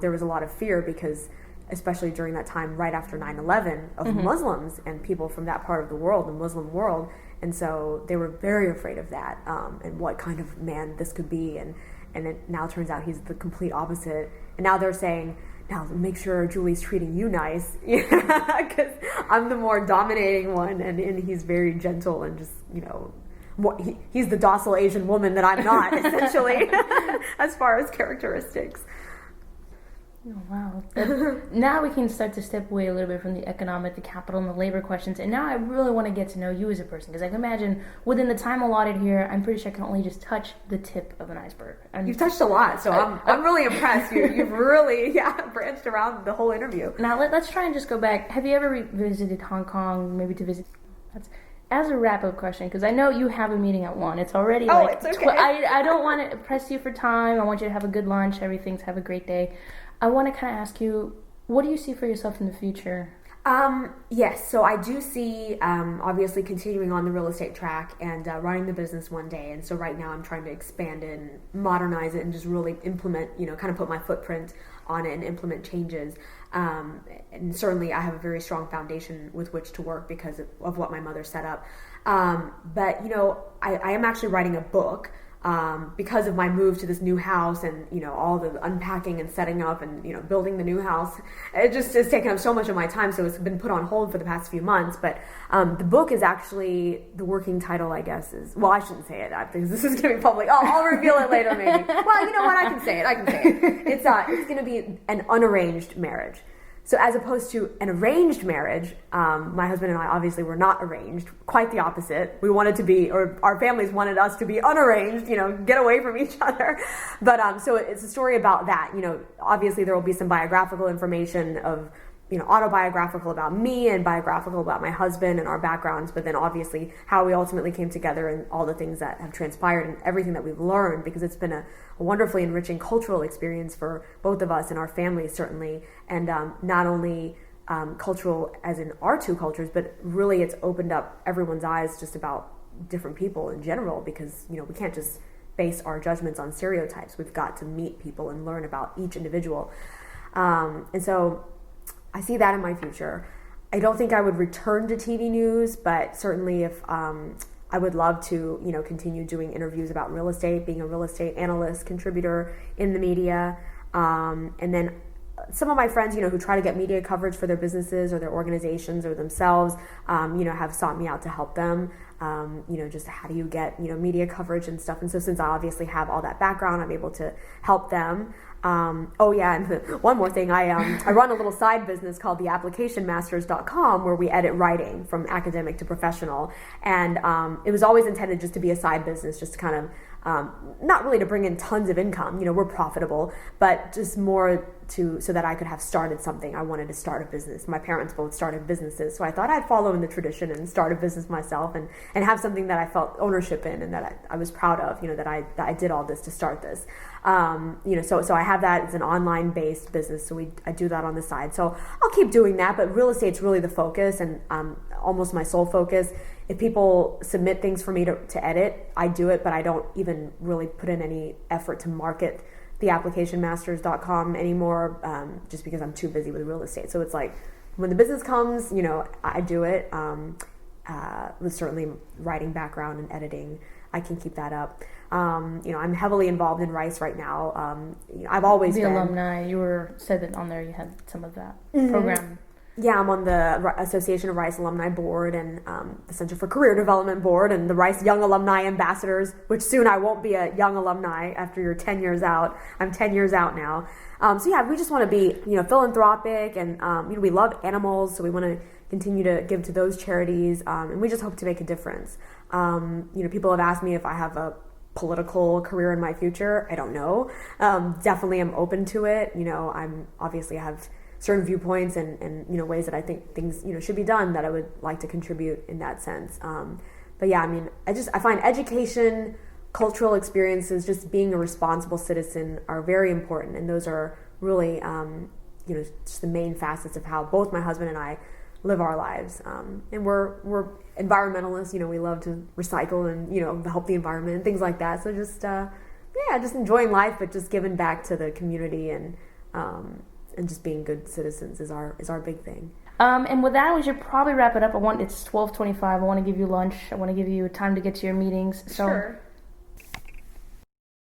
There was a lot of fear because, especially during that time right after 9/11, of Muslims and people from that part of the world, the Muslim world. And so they were very afraid of that, and what kind of man this could be. And it now turns out he's the complete opposite. And now they're saying, now make sure Julie's treating you nice, because I'm the more dominating one, and he's very gentle and just, he's the docile Asian woman that I'm not, essentially, as far as characteristics. Oh, wow. Now we can start to step away a little bit from the economic, the capital, and the labor questions. And now I really want to get to know you as a person. Because I can imagine within the time allotted here, I'm pretty sure I can only just touch the tip of an iceberg. You've touched a lot, so I'm really impressed. You've really branched around the whole interview. Now let's try and just go back. Have you ever visited Hong Kong, maybe to visit? As a wrap-up question, because I know you have a meeting at 1. It's already it's okay. I don't want to press you for time. I want you to have a good lunch, everything's have a great day. I want to kind of ask you, what do you see for yourself in the future? Yes, so I do see, obviously continuing on the real estate track and running the business one day. And so right now I'm trying to expand it and modernize it and just really implement, kind of put my footprint on it and implement changes. And certainly I have a very strong foundation with which to work because of what my mother set up. But, I am actually writing a book. Because of my move to this new house and, all the unpacking and setting up and, building the new house, it just has taken up so much of my time. So it's been put on hold for the past few months. But the book is actually, the working title, I guess, is, well, I shouldn't say it because this is going to be public. I'll reveal it later maybe. Well, you know what? I can say it. It's going to be an unarranged marriage. So as opposed to an arranged marriage, my husband and I obviously were not arranged. Quite the opposite. We wanted to be, or our families wanted us to be unarranged, get away from each other. But so it's a story about that. Obviously there will be some biographical information of, autobiographical about me and biographical about my husband and our backgrounds, but then obviously how we ultimately came together and all the things that have transpired and everything that we've learned, because it's been a wonderfully enriching cultural experience for both of us and our families, certainly. And not only cultural as in our two cultures, but really it's opened up everyone's eyes just about different people in general, because, we can't just base our judgments on stereotypes. We've got to meet people and learn about each individual. And so I see that in my future. I don't think I would return to TV news, but certainly if I would love to, continue doing interviews about real estate, being a real estate analyst, contributor in the media. And then some of my friends, who try to get media coverage for their businesses or their organizations or themselves, have sought me out to help them. Just how do you get, media coverage and stuff. And so since I obviously have all that background, I'm able to help them. And one more thing, I run a little side business called theapplicationmasters.com, where we edit writing from academic to professional. And it was always intended just to be a side business, just to kind of, not really to bring in tons of income, we're profitable, but just more so that I could have started something. I wanted to start a business. My parents both started businesses, so I thought I'd follow in the tradition and start a business myself and have something that I felt ownership in and that I was proud of, that I did all this to start this. So I have that as an online based business, so I do that on the side. So I'll keep doing that, but real estate's really the focus and almost my sole focus. If people submit things for me to edit, I do it, but I don't even really put in any effort to market theapplicationmasters.com anymore, just because I'm too busy with real estate. So it's like when the business comes, I do it. With certainly writing background and editing, I can keep that up. I'm heavily involved in Rice right now. I've always been. The alumni, you said that on there you had some of that program. Yeah, I'm on the Association of Rice Alumni Board and the Center for Career Development Board and the Rice Young Alumni Ambassadors, which soon I won't be a young alumni after you're 10 years out. I'm 10 years out now. We just want to be, philanthropic and, we love animals, so we want to continue to give to those charities, and we just hope to make a difference. People have asked me if I have a political career in my future. I don't know. Definitely I'm open to it. I have certain viewpoints and ways that I think things should be done that I would like to contribute in that sense. I find education, cultural experiences, just being a responsible citizen are very important, and those are really just the main facets of how both my husband and I live our lives. And we're environmentalists. We love to recycle and help the environment and things like that. So just enjoying life, but just giving back to the community and just being good citizens is our big thing. And with that, we should probably wrap it up. It's 12:25. I want to give you lunch. I want to give you time to get to your meetings. So sure.